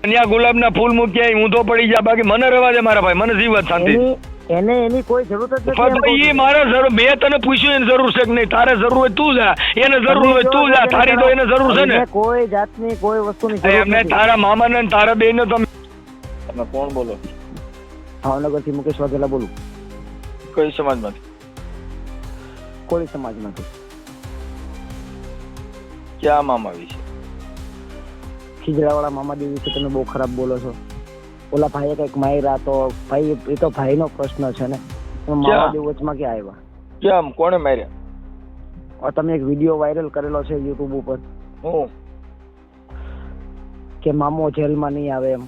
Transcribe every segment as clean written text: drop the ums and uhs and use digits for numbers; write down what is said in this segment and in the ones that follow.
ત્યાં ગુલાબના ફૂલ મૂક્યા ઊંધો પડી જાય, બાકી મને રહેવા દે મારા ભાઈ, મને જીવત શાંતિ. એને એની કોઈ જરૂરત જ નથી. એ મારે જરૂર, મેં તને પૂછ્યું એને જરૂર છે કે નહીં? તારે જરૂર હોય તું જા, એને જરૂર હોય તું જા, તારી તો એને જરૂર છે ને. કોઈ જાતની કોઈ વસ્તુની જરૂર એમને નથી. તારા મામા ને તારા બેન ને તમે કોણ બોલો? ભાવનગર થી મુકેશ વાઘેલા બોલું. કઈ સમાજમાંથી? કોળી સમાજમાંથી. ક્યાં મામા વિશે? ખીજડાવાળા મામાદેવ વિશે તમે બહુ ખરાબ બોલો છો. ઓલા ભાઈએ કઈક માર્યા તો ભાઈ, એ તો ભાઈનો પ્રશ્ન છે ને. મામાદેવ વચમાં ક્યાં આવ્યા? કેમ? કોણે માર્યા? તમે એક વિડીયો વાયરલ કરેલો છે યુટ્યુબ ઉપર કે મામો જેલમાં નહીં આવે એમ.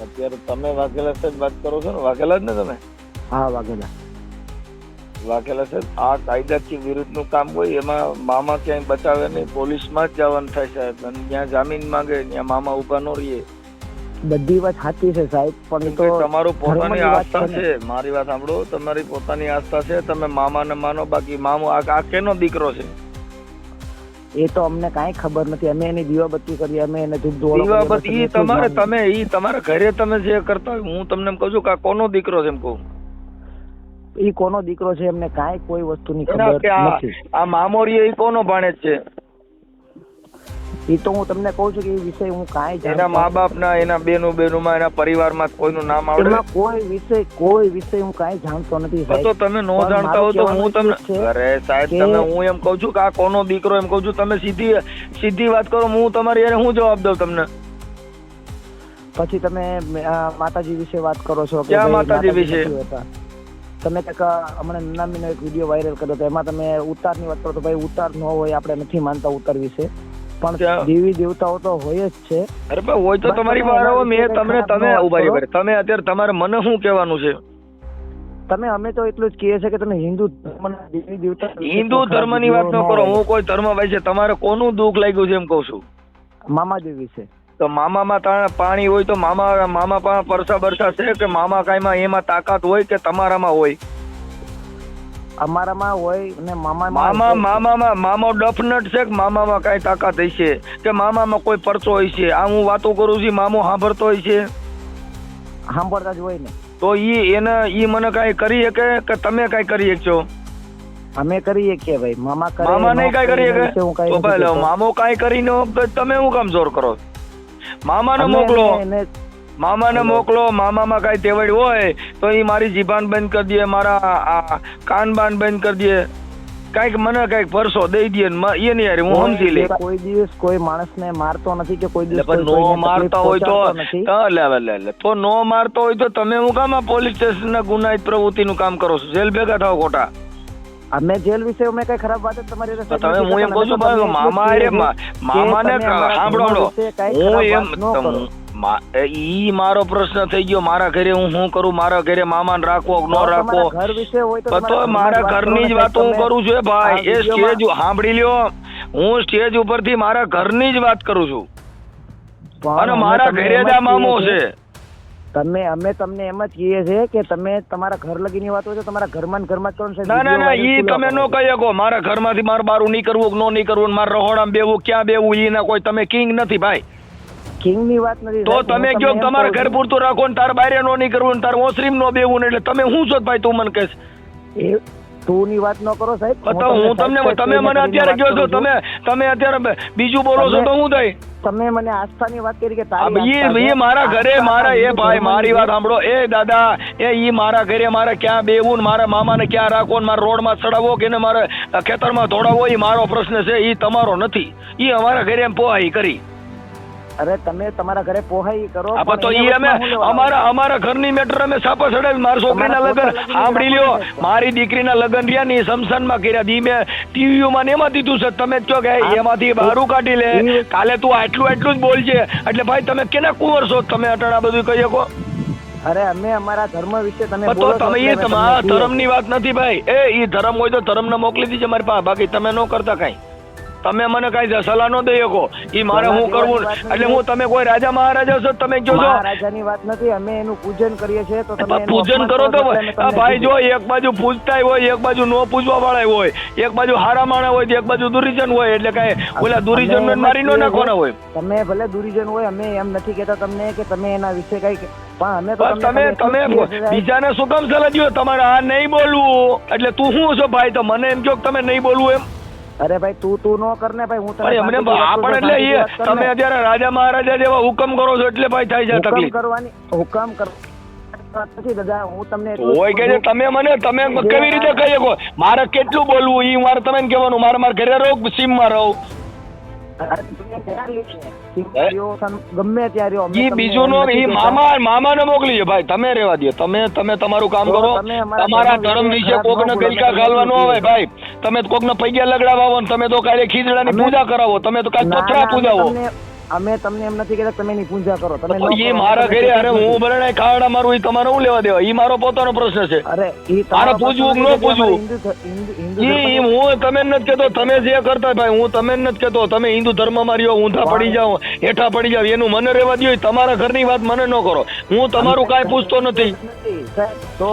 અત્યારે તમે વાઘેલા સાહેબ વાત કરો છો ને? વાઘેલા જ ને તમે? હા, વાઘેલા. વાઘેલા સાહેબ, આ કાયદાથી વિરુદ્ધનું કામ હોય એમાં મામા ક્યાંય બચાવે નહીં, પોલીસમાં જ જવાનું થાય સાહેબ. અને ત્યાં જામીન માંગે ત્યાં મામા ઉભા ન રહીએ. બધી વાત સાચી છે સાહેબ, પણ તો તમારું પોતાની આસ્થા છે. મારી વાત સાંભળો, તમારી પોતાની આસ્થા છે, તમે મામાને માનો, બાકી મામો આ કેનો દીકરો છે? એ તો અમને કાંઈ ખબર નથી. અમે એની દીવાબત્તી કરી, અમે એને ધૂપ ધોળો દીવાબત્તી તમારા ઘરે તમે જે કરતા હોય, હું તમને એમ કહું છું કે આ કોનો દીકરો છે એમ કહું. એ કોનો દીકરો છે એમને કાંઈ કોઈ વસ્તુની ખબર નથી. આ મામોરીએ એ કોનો ભાણેજ છે? એ તો હું તમને કહું છું કે એ વિષય હું કાંઈ જાણતો. એના મા બાપના, એના બેનુમાં, એના પરિવારમાં કોઈનું નામ આવડે? કોઈ વિષય હું કાંઈ જાણતો નથી. તો તમે નો જાણતા હો તો હું તમને, અરે સાહેબ તમે, હું એમ કહું છું કે આ કોનો દીકરો એમ કહું છું. તમે સીધી વાત કરો, હું તમારી યાર હું જવાબ દઉં તમને? પછી તમે માતાજી વિશે વાત કરો છો. ક્યાં માતાજી વિશે? તમે હમણાં નનામીનો એક વિડીયો વાયરલ કર્યો તો એમાં તમે ઉતારની વાત કરો તો ભાઈ ઉતાર ન હોય, આપણે નથી માનતા ઉતાર વિશે, પણ દેવી દેવતાઓ તો હોય જ છે. અરે ભાઈ હોય તો તમારી વાત. મેં તમે ઉભા તમે અત્યારે તમારે મને શું કહેવાનું છે? તમે અમે તો એટલું જ કહીએ છીએ કે તમે હિન્દુ ધર્મના દેવી દેવતા, હિન્દુ ધર્મની વાત ન કરો. હું કોઈ ધર્મ વિશે, તમારે કોનું દુઃખ લાગ્યું છે એમ કહું છું? મામાદેવ વિશે. તો મામામાં પાણી હોય તો મામા પાસે પરસા બરસા છે કે મામા કાંઈમાં એમાં તાકાત હોય કે તમારામાં હોય? અમારામાં હોય ને મામો ડફનટ છે કે મામામાં કઈ તાકાત હશે કે મામામાં કોઈ પરચો હોય છે? આ હું વાતો કરું છું, મામો સાંભળતો હોય છે? સાંભળતા જ હોય ને. તો ઈ મને કઈ કરી શકે કે તમે કઈ કરી શકશો? અમે કરીએ કે ભાઈ મામા નહીં કઈ કરી શકે તો ભાઈ મામો કઈ કરી નો, તમે હું કામ જોર કરો? મામાને મોકલો. મામામાં કઈ તેવડ હોય તો એ મારી જીભાન બંધ કરી દે, મારા કાન બાન બંધ કરી દે, કઈક મને કઈક પરસો દઈ દે, એની યાર હું સમજી લે. કોઈ દિવસ કોઈ માણસને મારતો નથી કે કોઈ દિવસ નો મારતા હોય તો નો મારતો હોય તો તમે હું કામ આ પોલીસ સ્ટેશન ના ગુનાહિત પ્રવૃત્તિનું કામ કરો છો? જેલ ભેગા થાવ ખોટા. અમે જેલ વિશે અમે કઈ ખરાબ વાત તમારી તમે, હું એમ કહું છું મામાને સાંભળો, ઈ મારો પ્રશ્ન થઈ ગયો. મારા ઘરે હું શું કરું? મારા ઘરે મામાને રાખવો ન રાખવો? તો મારા ઘરની જ વાતો હું કરું છું ભાઈ. એ સ્ટેજ સાંભળી લ્યો, હું સ્ટેજ ઉપરથી મારા ઘરની જ વાત કરું છું અને મારા ઘરે જ આ મામો છે. અમે તમને એમ જ કહીએ છીએ કે તમે તમારા ઘર લગીની વાત હોય તો તમારા ઘરમાં જ કરો. ના ઈ તમે નો કહી શકો. મારા ઘરમાંથી મારે બારું નહીં કરવું, નો નહીં કરવું, મારે રહોડામાં બેવું, ક્યાં બેવું, ઈ ના કોઈ તમે કિંગ નથી ભાઈ. કિંગ ની વાત નથી તો તમે કયો તમારા ઘર પૂરતું રાખો ને તાર બારે નો નહીં કરવું ને તાર ઓસરીમ નો બેવું ને, એટલે તમે શું છો ભાઈ? તું મને કહેશ તું ની વાત ન કરો સાહેબ. હું તમને, તમે મને અત્યારે કહો છો, તમે અત્યારે બીજું બોલો છો તો હું થાય? તમે મને આસ્થાની વાત કરી કે મારા ઘરે મારા, એ ભાઈ મારી વાત સાંભળો, એ દાદા, ઈ મારા ઘરે મારે ક્યાં બેવું ને મારા મામાને ક્યાં રાખવો ને મારા રોડમાં ચડાવવો કે મારે ખેતરમાં દોડાવવો, એ મારો પ્રશ્ન છે, એ તમારો નથી. ઈ અમારા ઘરે એમ પોહાઈ કરી. અરે તમે તમારા ઘરે પોહાઈ કરો તો ઈ અમે અમારા ઘરની મેટર અમે છાપા ચડાવી. મારા છોકરીના લગ્ન સાંભળી લ્યો, મારી દીકરીના લગ્ન રહ્યા ને સમસાનમાં કર્યા, ઈ મેં ટીવીમાં ને એમાં દીધું છે. તમે કહો કે એમાંથી બહારું કાઢી લે, કાલે તું આટલું જ બોલજે, એટલે ભાઈ તમે કેના કુંવર છો? તમે અટાણા બધું કહી શકો? અરે અમે અમારા ધર્મ વિશે તમે તો તમે એ તમારા ધર્મની વાત નથી ભાઈ. એ ધર્મ હોય તો ધર્મને મોકલી દીજે મારી પાસે, બાકી તમે ન કરતા કઈ. તમે મને કઈ સલાહ ન દઈ શકો. ઈ મારે શું કરવું એટલે હું તમે કોઈ રાજા મહારાજા છો તમે કહો છો મહારાજાની વાત નથી, અમે એનું પૂજન કરીએ છીએ તો તમે એનું પૂજન અપમાન કરો તો એટલે અમે તમને ભાઈ જો કીધું. એક બાજુ પૂજતા હોય, એક બાજુ નો પૂજવા વાળા હોય, એક બાજુ હારા માણા હોય તો એક બાજુ દુરીજન હોય, એટલે કઈ ઓલા દુરીજન ને મારી નો નાખવાના હોય. તમે ભલે દુરીજન હોય, અમે એમ નથી કહેતા તમને કે તમે એના વિશે કઈ, પણ અમે તો બસ તમે બીજાને શું કામ સલાહ દો તમારે આ નહીં બોલવું એટલે તું શું છો ભાઈ? તો મને એમ કહો કે તમે નહીં બોલવું એમ. અરે ભાઈ તું નો કર ને ભાઈ, હું તને અરે અમને આપણે એટલે એ તમે અત્યારે રાજા મહારાજા જેવા હુકમ કરો છો એટલે ભાઈ થાય છે તકલીફ. હુકમ કરવા નથી દાદા, હું તમને હોય કે તમે મને તમે કેવી રીતે કહી શકો મારે કેટલું બોલવું ઈ મારે તમે કહેવાનું મારે ઘરે રહો સીમ માં રહો ગમે ત્યારે ઈ બીજું નો ઈ મામા ને મોકલી છે ભાઈ. તમે રેવા દો, તમે તમારું કામ કરો. તમારા ધર્મ વિશે કોક ને ગલકા ગાલવા ન આવે ભાઈ. તમે કોક ને પૈયા લગડાવા આવો તમે તો કાલે ખીજડા ની પૂજા કરાવો, તમે તો કાલે પથરા પૂજાવો. અમે તમને એમ નથી કહેતા તમે એની પૂજા કરો, તમે ઈ મારા ઘરે અરે હું બરણાય ખાડા મારું ઈ તમારે હું લેવા દેવા? ઈ મારો પોતાનો પ્રશ્ન છે. અરે ઈ મારે પૂજવું ન પૂજવું ઈ હું તમે નથી કેતો, તમે જે કરતા ભાઈ હું તમે નથી કેતો. તમે હિન્દુ ધર્મ માં રહ્યો, ઊંધા પડી જાઓ, હેઠા પડી જાવ, એનું મને રહેવા દો. તમારા ઘરની વાત મને ન કરો, હું તમારું કાંઈ પૂછતો નથી. તો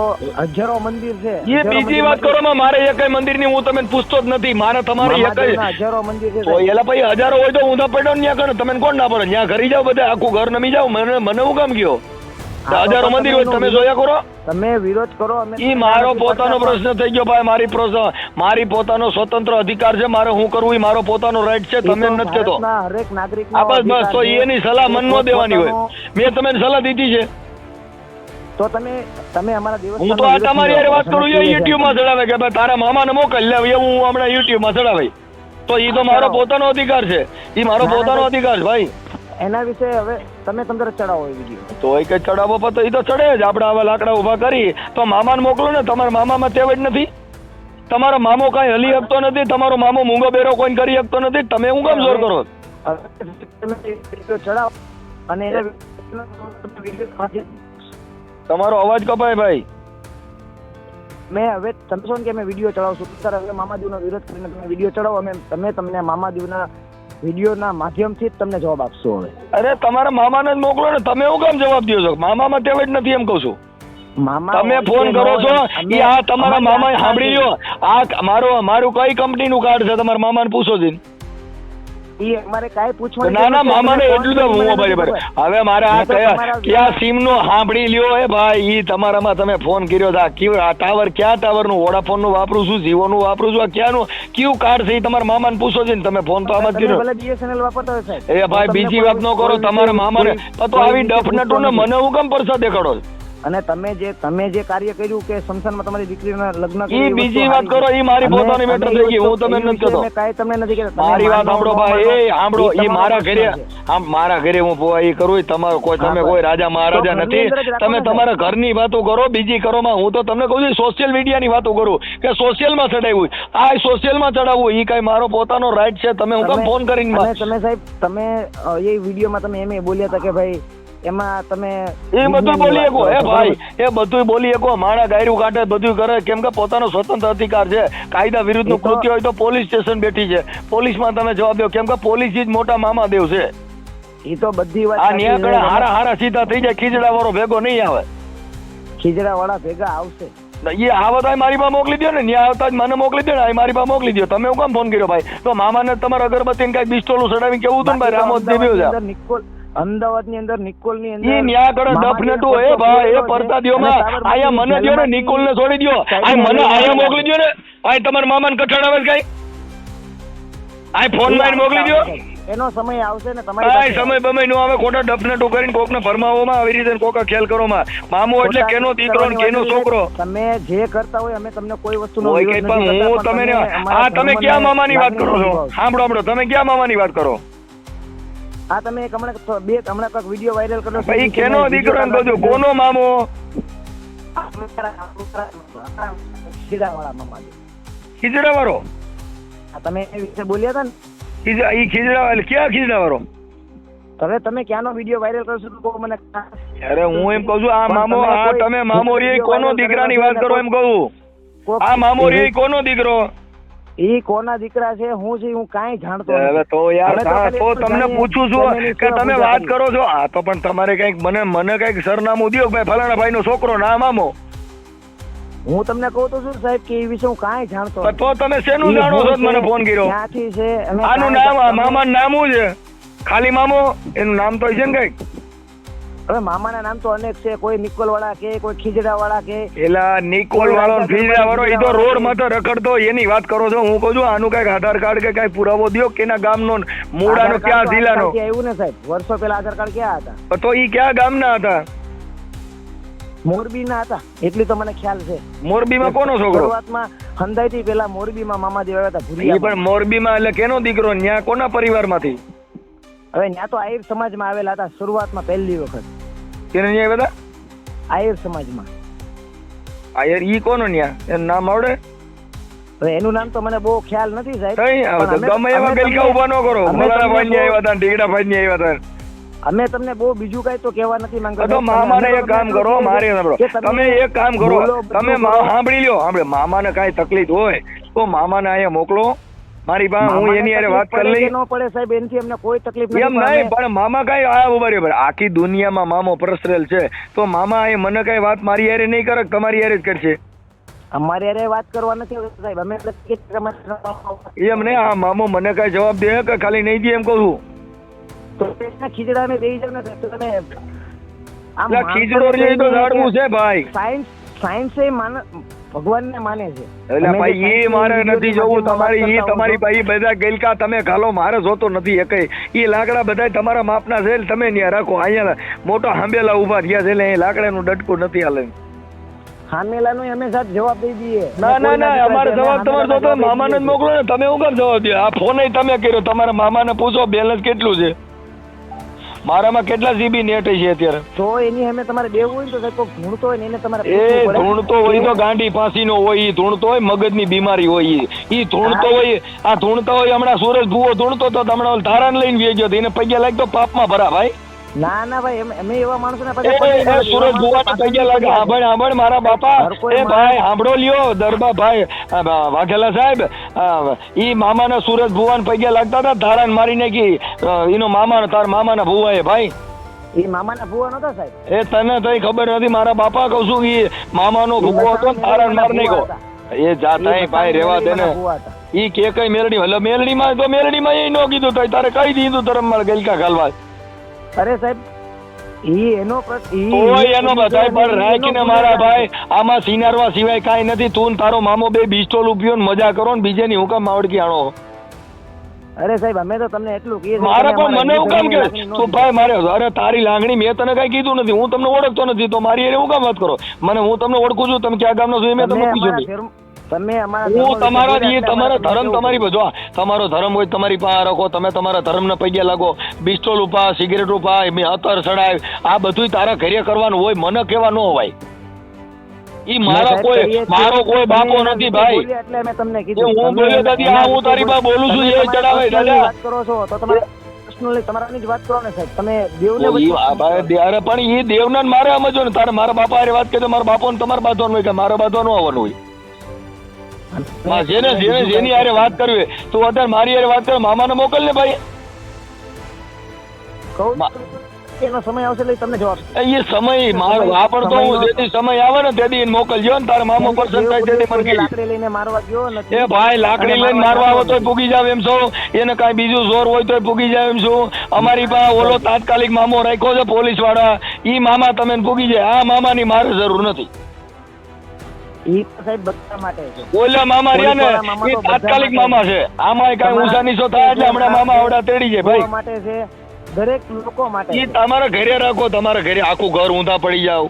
હજારો મંદિર છે, એ બીજી વાત કરો માં મારે એકય મંદિર ની હું તમે પૂછતો જ નથી. મારે તમારે એકય હજારો મંદિર છે. તો એલા ભાઈ હજારો હોય તો ઊંધા પડ્યો ને ત્યાં કરો, તમે કોણ ના પડે? ત્યાં ઘરી જાવ બધા આખું ઘર નમી જાવ, મને હું કામ ગયો? હજારો મંદિર હોય તમે જોયા કરો, તમે વિરોધ કરો. ઈ મારો પોતાનો પ્રશ્ન થઈ ગયો ભાઈ. મારી પોતાનો સ્વતંત્ર અધિકાર છે, મારે હું કરવું ઈ મારો પોતાનો રાઈટ છે. તમે નથી કેતો હરેક નાગરિક બસ તો એની સલાહ મન નો દેવાની હોય. મેં તમને સલાહ દીધી છે તો તમે અમારા દિવસ હું તો આ તમારી યાર વાત કરું છું યુટ્યુબ માં ચડાવે કે ભાઈ તારા મામાને મોકલ લે, એવું હું હમણાં યુટ્યુબ માં ચડાવે તો ઈ તો મારો પોતાનો અધિકાર છે. ઈ મારો પોતાનો અધિકાર છે ભાઈ. એના વિશે હવે તમે તંત્ર ચડાવો એ વિડીયો તો એ કઈ ચડાવો તો એ તો ચડે જ. આપણે આવા લાકડા ઉભા કરી તો મામાને મોકલો ને. તમારા મામામાં તેવ જ નથી. તમારો મામો કઈ હલી શકતો નથી, તમારો મામો મૂંગો બેરો કોઈ કરી શકતો નથી. તમે હું કામ જોર કરો? ચડાવો અને તમારો અવાજ કપાય ભાઈ. મેં હવે તમે છો કે મેં વિડીયો ચડાવશું, સર હવે મામાદેવનો વિરોધ કરીને તમે વિડીયો ચડાવો, અમે તમને મામાદેવના વિડીયોના માધ્યમથી જ તમને જવાબ આપશો. હવે અરે તમારા મામાને જ મોકલો ને. તમે હું કામ જવાબ દો છો? મામામાં તેવ જ નથી એમ કહું છું. મામા તમે ફોન કરો છો એ આ તમારા મામા સાંભળી લ્યો. આ મારું કઈ કંપનીનું કાર્ડ છે તમારા મામાને પૂછો છે. અમારે કાઈ પૂછવાનું ના ના મામાને એટલું તો હું બરાબર. હવે મારે આ કયા સિમ નો સાંભળી લ્યો હે ભાઈ. ઈ તમારામાં તમે ફોન કર્યો આ ટાવર ક્યાં ટાવર નું? વોડાફોન નું વાપરું છું, જીઓ નું વાપરું છું, આ ક્યાંનું કયું કાર્ડ છે એ તમારા મામાને પૂછો છે ને. તમે ફોન તો આમ જ કર્યો. BSNL વાપરતા હોય સાહેબ. એ ભાઈ બીજી વાત ન કરો. તમારા મામાને તો આવી ડફનટો ને મને હું કેમ પરસાદ દેખાડો? અને તમે જે કાર્ય કર્યું કે સંસારમાં તમારી દીકરીના લગ્ન ઈ બીજી વાત કરો. ઈ મારી પોતાની મેટર થઈ ગઈ. હું તમને નથી કહેતો. કાઈ તમને નથી કહેતો. મારી વાત સાંભળો ભાઈ. એ સાંભળો. ઈ મારા ઘરે મારા ઘરે હું એ કરું. તમારો કોઈ તમે કોઈ રાજા મહારાજા નથી. તમે તમારા ઘરની વાતો કરો, બીજી કરો માં. હું તો તમને કહું છું સોશિયલ મીડિયાની વાતો કરું કે સોશિયલમાં ચડાવ્યું. આ સોશિયલમાં ચડાવવું ઈ કઈ મારો પોતાનો રાઈટ છે. તમે હું કેમ ફોન કરીને તમે સાહેબ તમે એ વિડીયોમાં તમે એમ બોલ્યા હતા કે ભાઈ એમાં તમે એ બધું બોલી શકો. એ ભાઈ એ બધું બોલી શકો. માણા ગાયરું કાઢે બધું કરે કેમ કે પોતાનો સ્વતંત્ર અધિકાર છે. કાયદા વિરુદ્ધનું કૃત્ય હોય તો પોલીસ સ્ટેશન બેઠી છે. પોલીસમાં તમે જવાબ દો કેમ કે પોલીસ જ મોટા મામાદેવ છે. એ તો બધી વાત આ ન્યા કડે હારા સીધા થઈ જાય. ખીજડા વાળો ભેગો નહીં આવે. ખીજડા વાળા ભેગા આવશે. એ આવતા મારી પાસે મોકલી દો ને. ન્યા આવતા જ મને મોકલી દો ને. મારી પાસે મોકલી દો. તમે હું કામ ફોન કર્યો ભાઈ? તો મામાને તમારા અગરબત્તી ને કઈ બિસ્ટોલું ચડાવી કેવું હતું ને ભાઈ? રામોદ દેવ્યો અમદાવાદ ની અંદર નિકોલ ની અંદર ઈ ન્યા કડે ડફનટુ એ ભાઈ એ પરતા દ્યો માં. આયા મને દ્યો ને નિકોલ ને છોડી દ્યો. આ મને આયા મોકલી દ્યો ને. આ તમારા મામાને કઠાડાવે કઈ? આ ફોન માં મોકલી દ્યો. એનો સમય આવશે ને તમારી સમય બમય નો આવે. ખોટા ડફનટુ કરીને કોક ને ફરમાવોમાં આવી રીતે કોકા ખેલ કરો માં. મામો એટલે કેનો દીકરો ને કેનો છોકરો. તમે જે કરતા હોય અમે તમને કોઈ વસ્તુ નો વિરોધ નથી કરતા. હું તમે તમે ક્યાં મામાની વાત કરો છો? સાંભળો તમે ક્યાં મામાની વાત કરો? આ તમે એક હમણાં કઈક વિડીયો વાયરલ કર્યો છે. ભાઈ કેનો દીકરો ને બધું કોનો મામો? ખીજડા વાળા મામા. ખીજડા વાળો? તમે એ વિશે બોલ્યા હતા ને. ઈ ખીજડા ક્યાં ખીજડા વાળો? હવે તમે ક્યાંનો વિડીયો વાયરલ કરશો તો મને. અરે હું એમ કહું છું આ મામો આ તમે મામો રે કોનો દીકરાની વાત કરો એમ કહું. આ મામો રે કોનો દીકરો? ઈ કોના દીકરા છે હું છે હું કાંઈ જાણતો નથી. હવે તો યાર હવે તો હા, ખાલી તો એટલું તમને જાણીએ પૂછું તમે છું એની કે સેવા તમે પૂજા વાત કરી. કરો છો. હા તો પણ તમારે કઈક મને કઈક સરનામું દ્યો કે ભાઈ ફલાણા ભાઈ નો છોકરો નામ આમો. હું તમને કહું તો છું સાહેબ કે એ વિશે હું કાંઈ જાણતો પણ તો તમે શેનું ઈ જાણો છો હું મને છે, ફોન કર્યો? ક્યાંથી છે અમે આનું કાંઈ નામ જાણતા મામાનું નામ શું છે? ખાલી મામો એનું નામ તો છે ને કઈક? હવે મામાના નામ તો અનેક છે, કોઈ નિકોલ વાળા કે કોઈ ખીજડા વાળા કે એલા નિકોલ વાળો ફીજા વાળો એ તો રોડ માં તો રખડતો એની વાત કરો છો. હું કહું છું આનું કઈક આધાર કાર્ડ કે કઈ પુરાવો દ્યો કેના ગામનો મૂળાનો આધાર ક્યાં કાર્ડ તો જિલ્લાનો? આજકાલ આવ્યું ને સાહેબ, વર્ષો પહેલા આધાર કાર્ડ ક્યાં હતા? તો ઈ ક્યાં ગામના હતા? મોરબીના હતા એટલી તો મને ખ્યાલ છે. મોરબીમાં કોનો છોકરો? શરૂઆતમાં હંધાઈથી પહેલા મોરબીમાં મામાદેવ આવ્યા હતા ઈ ભુરિયામાં. પણ મોરબીમાં એટલે કેનો દીકરો? ન્યા કોના પરિવારમાંથી? હવે ત્યાં તો આહિર સમાજમાં આવેલા હતા શરૂઆતમાં પહેલી વખત. કેને ન્યા બધા? આહિર સમાજમાં. આ યાર ઈ કોનો ન્યા? એનું નામ આવડે? હવે એનું નામ તો મને બહુ ખ્યાલ નથી સાહેબ. કઈ આવે તો પણ ગમે એવા અમે ગલકા ઉભા ન કરો. અમે મલાના તમને ભાઈ ની આવ્યા હતા, ઢીગડા ભાઈ ની આવ્યા હતા. અમે તમને બહુ બીજું કઈ તો કહેવા નથી માંગતા. તો મામાને એક કામ કરો, મારે સાંભળો. તમે એક કામ કરો, તમે સાંભળી લ્યો, સાંભળે મામાને કાંઈ તકલીફ હોય તો મામાને અહીંયા મોકલો મારી પાસે, હું એની હારે વાત કરી લઈ. ન પડે સાહેબ, એનાથી અમને કોઈ તકલીફ નથી. એમ નહીં, પણ મામા કાંઈ આ બરાબર આખી દુનિયામાં મામો પ્રસરેલ છે, તો મામા અહીં મને કાંઈ વાત મારી હારે નહીં કરે, તમારી હારે જ કરશે. અમારે હારે વાત કરવા નથી સાહેબ. અમે એમ નહીં, આ મામો મને કાંઈ જવાબ દે કે ખાલી નહીં દે એમ કહું છું. ખીજડાને દઈ જાવ ને તો તમે આમ એટલે ખીજડો રે તો ઝાડવું છે ભાઈ. સાયન્સ એ ભગવાનને માને છે. એટલે ભાઈ એ મારે નથી જોવું. તમારી ભાઈ બધા ગેલકા તમે ઘાલો, મારે જોતો નથી એકય. એ લાકડા બધા તમારા માપના છે, તમે ત્યાં રાખો. અહીંયા મોટા હાંબેલા ઉભા થયા છે એટલે લાકડાનું ડટકું નથી હાલે. હામેલાનો અમે સાહેબ જવાબ દઈ દઈએ. ના અમારે જવાબ તમારે જોતો મામાને જ મોકલો ને. તમે હું કેમ જવાબ દો? આ ફોન તમે કર્યો, તમારા મામાને પૂછો બેલેન્સ કેટલું છે, મારામાં કેટલા જીબી નેટ છે અત્યારે. તો એની અમે તમારે દેવું હોય ને તો સાહેબ કોઈ ધૂણતો હોય ને એને તમારે એ ધૂણતો હોય તો ગાંડી ફાંસીનો હોય, ઈ ધૂણતો હોય મગજની બીમારી હોય, ઈ ધૂણતો હોય. આ ધૂણતો હોય હમણાં સુરજ ભૂવો ધૂણતો તો હમણાં ધારાને લઈને વેચ્યો હતો, એને પૈયા લાગતો પાપમાં ભરા ભાઈ. ના ભાઈ અમે એવા માણસો ને સુરજ ભુવાને પૈયા લાગે. સાંભળ મારા બાપા, એ ભાઈ સાંભળો લ્યો દરબા ભાઈ વાઘેલા સાહેબ, ઈ મામાના સુરજ ભુવાને પૈયા લાગતા હતા, ધારાને મારી નાખી એનો મામા, તાર મામાના ભુવા એ ભાઈ. એ મામાના ભુવા નતા સાહેબ. એ તને તઈ ખબર નથી, મારા બાપા કહું છું એ મામાનો ભૂવો હતો ને ધારાને માર નાખ્યો. એ જાતા ભાઈ રેવા દે ને. ઈ કે કઈ મેલડી, એટલે મેલડીમાં તો મેલડીમાં એ ન કીધું તો તારે કઈ દીધું ધરમ માર ગલકા ઘાલવા. અરે સાહેબ એનો બધાય પણ રાખીને મારા ભાઈ આમાં સિનારવા સિવાય કાંઈ નથી. તું તારો મામો બે બિસ્ટોલ ઉભ્યો ને મજા કરો ને, બીજેની હું કામ માવડકી આણો. અરે સાહેબ અમે તો તમને એટલું કહીએ મારે પણ મને હું કામ કે તું ભાઈ મારે, અરે તારી લાગણી મેં તને કઈ કીધું નથી, હું તમને ઓળખતો નથી તો મારી હું કામ વાત કરો? મને હું તમને ઓળખું છું, તમે ક્યાં ગામનો છો મેં તમને પૂછ્યું નહીં. હું તમારા ધર્મ તમારી બધો તમારો ધર્મ હોય તમારી પાસે રાખો, તમે તમારા ધર્મને પૈયા લાગો, બિસ્ટોલ ઉપા, સિગરેટ ઉપા, અત્તર સડાય, આ બધું તારા ઘરે કરવાનું હોય, મને કેવા ન હોય. ઈ મારો કોઈ બાપો નથી ભાઈ. એટલે મેં તમને કીધું હું બોલ્યો દાદી, આ હું તારી પાસે બોલું છું એ ચડાવે દાદા. વાત કરો છો તો તમારે પર્સનલી તમારાની જ વાત કરો ને સાહેબ. તમે દેવને અરે પણ એ દેવને મારે સમજો ને, તારે મારા બાપા હારે વાત કરી, મારા બાપો ને તમારે બાંધવાનું હોય કે મારા બાંધવાનું આવવાનું હોય. જેની હારે વાત કરવી તું અત્યારે મારી હારે વાત કર, મામાને મોકલ ને ભાઈ. એનો સમય આવશે એટલે તમને જવાબ. એ સમય મારો વાપરતો હું, જેથી સમય આવે ને તેથી મોકલજો ને. તારે મામો પસંદ થાય તેથી મને લાકડી લઈને મારવા ગયો નથી. એ ભાઈ લાકડી લઈને મારવા આવો તોય પૂગી જાવ એમ છો, એને કાંઈ બીજું જોર હોય તોય પૂગી જાવ એમ છું. અમારી પાસે ઓલો તાત્કાલિક મામો રાખ્યો છે પોલીસ વાળા, ઈ મામા તમે પૂગી જાય. આ મામાની મારે જરૂર નથી. ઓલા મામા રહ્યા ને એ તાત્કાલિક મામા છે, આમાં કઈ ઊંચા નીચો થાય એટલે હમણાં મામા આવડા તેડી જાય ભાઈ. માટે છે દરેક લોકો માટે. ઈ તમારા ઘરે રાખો, તમારા ઘરે આખું ઘર ઊંધા પડી જાવ,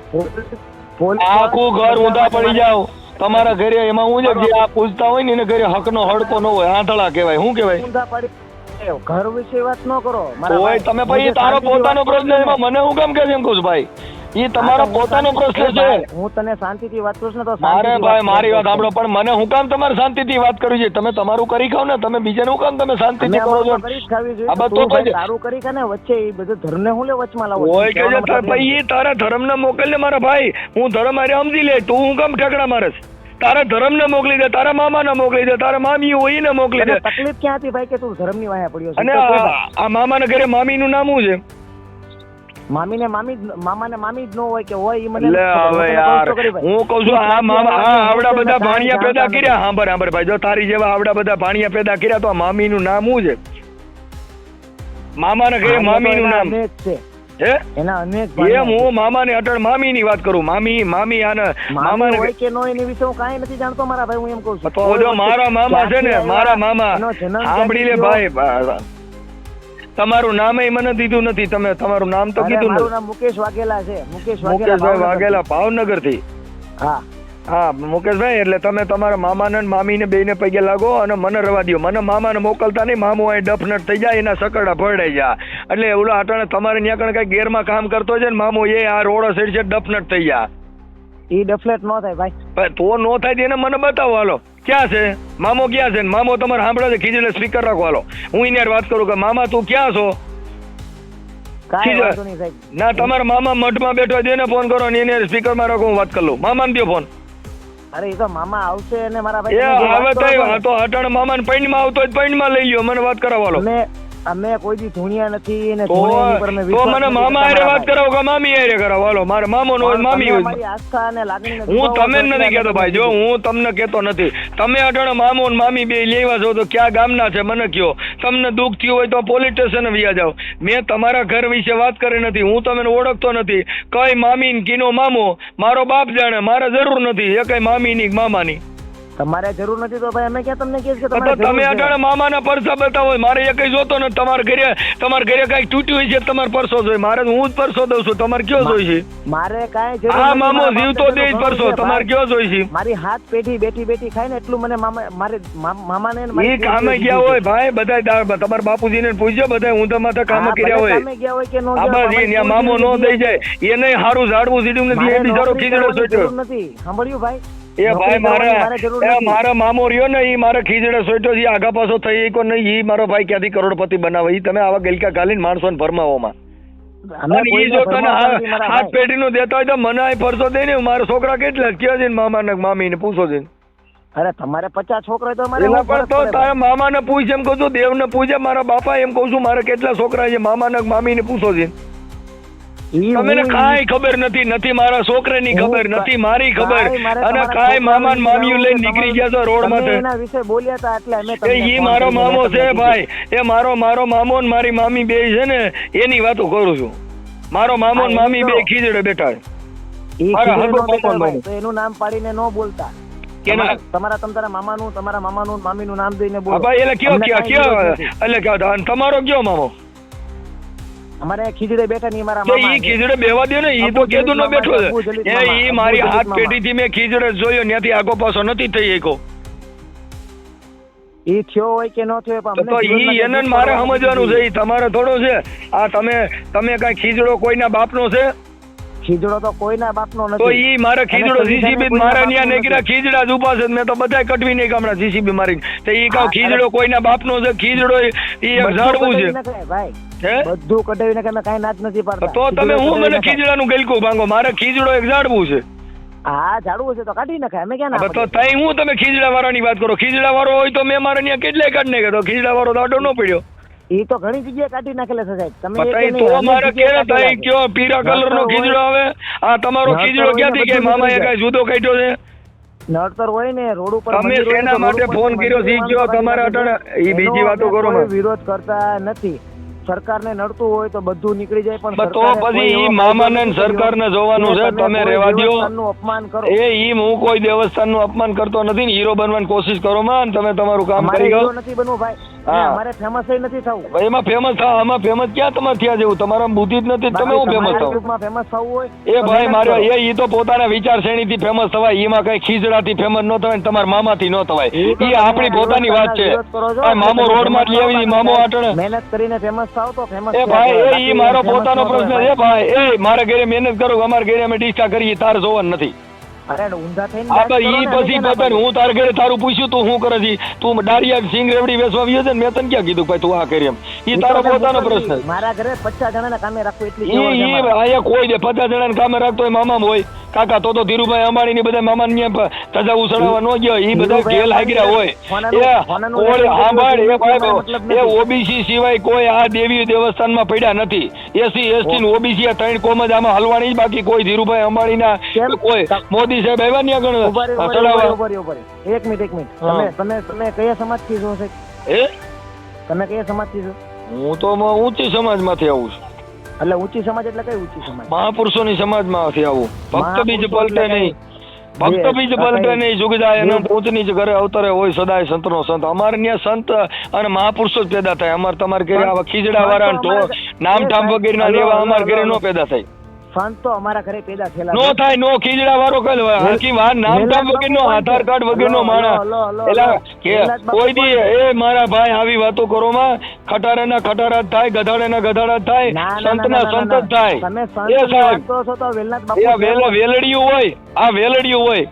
આખું ઘર ઊંધા પડી જાવ તમારા ઘરે. એમાં હું જે આ પૂછતા હોય ને એને ઘરે હકનો હડકો ન હોય, આંધળા કહેવાય. શું કહેવાય? ઘર વિશે વાત ન કરો. હોય તમે પછી તારો પોતાનો પ્રશ્ન, એમાં મને હું કેમ કે એમ કહું છું ભાઈ, એ તમારો પોતાનો પ્રશ્ન છે. હું તને શાંતિથી વાત કરું છું તો મારે ભાઈ મારી વાત સાંભળો, પણ મને હું કામ તમારે શાંતિથી વાત કરવી છે? તમે તમારું કરી ખાવ ને, તમે બીજાનું હું કામ તમે શાંતિથી કરો છો? તારું કરી ખા ને વચ્ચે એ બધું ધર્મને હું લે વચમાં લાવો હોય કે ભાઈ એ તારા ધર્મને મોકલ ને મારા ભાઈ, હું ધર્મ હારે સમજી લે, તું હું કામ ઠેકડા મારે? તારા ધર્મને મોકલી દે, તારા મામાને મોકલી દે, તારા મામી હોય એને મોકલી દે. તને તકલીફ ક્યાં હતી ભાઈ કે તું ધર્મની વાયા પડ્યો છે? અને આ મામાના ઘરે મામીનું નામ શું છે? મામીને મામી મામાને મામી જ ન હોય કે હોય ઈ મને લે હવે યાર હું કહું છું આ મામા આવડા બધા ભાણિયા પેદા કર્યા. સાંભળ ભાઈ, જો તારી જેવા આવડા બધા ભાણિયા પેદા કર્યા તો આ મામીનું નામ શું છે? મામાના ઘરે મામીનું નામ અનેક છે હે? એના અનેક એમ હું મામાને અટણ મામીની વાત કરું. મામી આને મામાને હોય કે નો એની વિશે હું કાંઈ નથી જાણતો મારા ભાઈ, હું એમ કહું છું. તો જો મારા મામા છે ને, મારા મામા સાંભળી લે ભાઈ, તમારું નામે મને દીધું નથી. તમે તમારું નામ તો કીધું મારું નથી. નામ મુકેશ વાઘેલા છે. મુકેશભાઈ વાઘેલા ભાવનગર થી. હા હા મુકેશભાઈ, એટલે તમે તમારા મામાને ને મામીને બેને પગે લાગો અને મને રવા દો. મને મામાને મોકલતા નહીં. મામો અહીં ડફનટ થઈ જાય, એના સકડા ભરડાઈ જાય. એટલે ઓલો આટાણે તમારે ત્યાં કઈ ગેરમાં કામ કરતો છે ને મામો એ આ રોડો સાઈડ છે ડફનટ થઈ જાય. ઈ ડફલેટ નો થાય ભાઈ. તો નો થાય એને મને બતાવો. હાલો ક્યાં છે મામો? ક્યાં છે? મામો તમારે સાંભળે છે? ખીજડે સ્પીકર રાખો. હાલો હું એને વાત કરું કે મામા તું ક્યાં છો? ના તમારા મામા મઠમાં બેઠો છે, એને ફોન કરો ને એને સ્પીકર માં રાખો, હું વાત કરી લઉં. મામાને દો ફોન. અરે એ તો મામા આવશે અને મારા એ હવે તો અટાણે મામાને પૈણમાં આવતો હોય પૈણમાં લઈ લ્યો, મને વાત કરાવો. અમે કોઈ દી ધૂણિયા નથી અને તો મને મામા હારે વાત કરાવો કે મામી હારે કરાવો. હાલો મારે મામો નો હોય મામી હોય. આસ્થા અને લાગણી હું તમે નથી કેતો ભાઈ, જો હું તમને કેતો નથી. તમે અટાણે મામો ને મામી બે લેવા છો તો ક્યાં ગામના છે મને કયો. તમને દુઃખ થયું હોય તો પોલીસ સ્ટેશન વ્યા જાઓ. મેં તમારા ઘર વિશે વાત કરી નથી. હું તમને ઓળખતો નથી. કઈ મામી ને કીનો મામો મારો બાપ જાણે, મારે જરૂર નથી એ કઈ મામી ની મામાની. તમારે જરૂર નથી તો ભાઈ અમે ક્યાં તમને કહીએ કે તમે અટાણે મામાના પરસા બતાવો. મારે એ કઈ જોતો નથી. તમારા ઘરે કઈક તૂટ્યું હોય છે તમારે પરસો જોઈએ. મારે હું જ પરસો દઉં છું. તમારે કયો જોઈ છે? મારે કાંઈ જરૂર આ મામો જીવતો દે પરસો. તમારે કયો જોઈ છે? મારી હાથ પેઢી બેઠી ખાય ને એટલું મને મારે મામાને ઈ કામે ગયા હોય ભાઈ બધા. તમારા બાપુજીને પૂછજો બધા. હું તો માથે કામ કર્યા હોય. આબાજી મામો નો દઈ જાય એને હારું ઝાડવું સીડ્યું નથી. એ બિચારો ખીજડો સોચ્યો નથી. સાંભળ્યું ભાઈ? એ ભાઈ મારો મામો રહ્યો ને ઈ મારે ખીજડે સોટ્યો છે. આગા પાછો થઈ કો નહીં. ઈ મારો ભાઈ ક્યાંથી કરોડપતિ બનાવે. ઈ તમે આવા ગલકા ગાલીને માણસો ને ફરમાવોમાં. ઈ જો તને હાથ પેઢી નું દેતા હોય તો મને ફરસો દે ને. મારા છોકરા કેટલા કયો છે મામા ને મામી ને પૂછો છે. અરે તમારે 50 છોકરા તો મારે તો તારા મામા ને પૂછ એમ કઉ છું. દેવ ને પૂછે. મારા બાપા એમ કઉ છું મારે કેટલા છોકરા છે મામા ને મામી ને પૂછો છે. તમને કાંઈ ખબર નથી મારા છોકરાની ખબર નથી, મારી ખબર. અને કાંઈ મામા ને મામીઓ લઈને નીકળી ગયા છો રોડ માંથી. એના વિશે બોલ્યા હતા એટલે અમે ઈ મારો મામો છે ભાઈ. એ મારો મામો ને મારી મામી બે છે ને એની વાતો કરું છું. મારો મામો ને મામી બે ખીજડે બેઠા. એનું નામ પાડીને ન બોલતા. તમારા મામાનું મામીનું નામ દઈને બોલો ભાઈ. એટલે કયો એટલે તમારો કયો મામો? અમારે ખીજડે બેઠા નહીં મારા મામા. ઈ ખીજડે બેવા દે ને. ઈ તો કેદું ન બેઠો છે. ઈ મારી હાથ પેઢી થી મેં ખીજડે જોયો. ત્યાંથી આગો પાછો નથી થઈ એકો. ઈ થયો હોય કે ન થયો પણ તો ઈ એને મારે સમજવાનું છે. ઈ તમારે થોડો છે. આ તમે કઈ ખીજડો કોઈના બાપનો છે? ખીજડો તો કોઈના બાપનો નથી. તો ઈ મારે ખીજડો જીસીબી મારા ન્યા નીકળ્યા ખીજડા જ ઉભા છે. મેં તો બધાય કટવી નહીં ગામડા જીસીબી મારી. તો ઈ કહું ખીજડો કોઈના બાપનો છે? ખીજડો ઈ એક ઝાડવું છે ભાઈ. બધું કઢાવીને કે કઈ નાચ નથી પાડતા. તો તમે હું મને ખીજડાનું ગલકું ભાંગો. મારે ખીજડો એક ઝાડવું છે. હા ઝાડવું છે તો કાઢી નાખાય. અમે ક્યાં ના તો તઈ હું તમે ખીજડા વાળાની વાત કરો. ખીજડા વાળો હોય તો મેં મારે ત્યાં કેટલાય કાઢી નાખ્યો. તો ખીજડા વાળો તો આડો ન પડ્યો. ઈ તો ઘણી જગ્યાએ કાઢી નાખેલા છે સાહેબ. તમે તો મારે કેરે તઈ કયો પીળા કલર નો ખીજડો આવે? આ તમારો ખીજડો ક્યાંથી કે મામાએ કઈ જુદો કાઢ્યો છે? નડતર હોય ને રોડ ઉપર. તમે એના માટે ફોન કર્યો છે કયો તમારે અટણ ઈ બીજી વાતો કરો. વિરોધ કરતા નથી. સરકારને નડતું હોય તો બધું નીકળી જાય પણ તો પછી ઈ મામાને સરકારને જોવાનું છે. તમે રહેવા દો. અપમાન કરો. ઈ હું કોઈ દેવસ્થાનનું અપમાન કરતો નથી ને. હીરો બનવાની કોશિશ કરો માં. તમે તમારું કામ કરી ગયો. નથી બનવું ભાઈ. અમારે ફેમસ નથી થવું. એમાં ફેમસ થાવ. આમાં ફેમસ ક્યાં તમારે થયા જેવું? તમારા બુદ્ધિ જ નથી. તમે હું ફેમસ થાવ? ફેમસ થવું હોય એ ભાઈ મારે ઈ તો પોતાના વિચાર શ્રેણીથી ફેમસ થવાય. એમાં કઈ ખીજડાથી ફેમસ ન થવાય, તમારા મામાથી ન થવાય. ઈ આપણી પોતાની વાત છે. મામો રોડ માં લઈ આવી મામો આટણે મહેનત કરીને ફેમસ થાવ તો ફેમસ. એ ભાઈ ઈ મારો પોતાનો પ્રશ્ન છે ભાઈ. એ મારા ઘરે મહેનત કરો. અમારા ઘરે અમે ડિસ્ટા કરીએ તાર જોવાનું નથી. અરે ઊંધા થઈને હા વાત ભાઈ કરો ઈ ને, પછી અમે પતન હું તાર ઘરે તારું પૂછ્યું તું શું કરે છે તું દાડિયા સિંગ રેવડી વેચવા આવ્યો છે ને મેં તને ક્યાં કીધું ભાઈ તું આ કરી એમ ઈ ઈ તારો તો મેં પોતાનો મોકલવી. પ્રશ્ન મારા ઘરે 50 જણાના કામે રાખવું એટલી ઈ સગવડ છે ઈ મારે. અહીંયા કોઈ દે 50 જણાને કામે રાખતો હોય મામા હોય કાકા તો ધીરુભાઈ અંબાણી ની બધા મામા ને તજા ઉસળવા ન ગયો ઈ બધા ધીરુભાઈ ઘેલ હાગર્યા હોય ફોનાનું- ફોનાનું કોઈ લેસન સાંભળ એ કર્યું ભાઈ મતલબ એ નથી. ઓબીસી સિવાય કોઈ આ દેવી દેવસ્થાનમાં પડ્યા નથી એસી એસટી ને ઓબીસી આ ત્રણ કોમ જ આમાં હલવાની જ બાકી કોઈ ધીરુભાઈ અંબાણી ના કેમ? કોઈ મોદી સાહેબ આવ્યા ને આગળ ઉભા રહ્યો, ઉભા ચડાવવા રહ્યો, ઉભા રહ્યો, ઉભા રહ્યો. એક મિનિટ હા. તમે કયા સમાજથી છો સાહેબ? એ તમે કયા સમાજથી છો? હું તો ઊંચી સમાજમાંથી આવું છું એટલે ઊંચી સમાજ એટલે કઈ ઊંચી સમાજ? મહાપુરુષોની સમાજમાંથી આવું ભક્ત બીજ મહાપુરુષો પલટે એટલે નહીં કઈ? ભક્ત બીજ પલટે નહીં જુગ જાય જે- અને ઊંચની જ ઘરે અવતરે હોય સદાય સંતનો સંત અમારે ત્યાં સંત અને મહાપુરુષો જ પેદા થાય અમારે તમારે ઘરે આવા ખીજડા વાળા નામ ઠામ વગેરેના ને એવા અમારા ઘરે નો પેદા થાય સંત તો અમારા ઘરે પેદા થયેલા નો છે. થાય નો ખીજડા વાળો કઈ હરકી વાર નામ ઠામ વગરનો આધાર કાર્ડ વગરનો માણસ એલા કે કોઈ દી એ મારા ભાઈ આવી વાતો કરો માં ખટારાના ખટારા જ થાય ગધાડાના ગધાડા જ થાય ના, ના, ના, સંતના ના, ના, સંત જ થાય તમે એ સંતની સાહેબ વાત કરો છો તો વેલનાથ બાપુ એ વેલડિયું હોય આ વેલડિયું હોય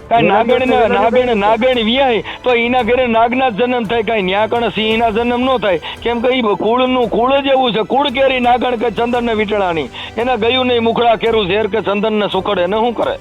કાંઈ નાગણ વિયાય તો એના ઘરે નાગના જ જન્મ થાય કાંઈ ન્યાકણ સિંહના જન્મ ન થાય કેમ કે ઈ કુળ જ એવું છે કુળ કેરી નાગણ કે ચંદન ને વીટળાની એના ગયું નહીં મુખડા કેરું ઝેર કે ચંદન ને સુકડે એને શું કરે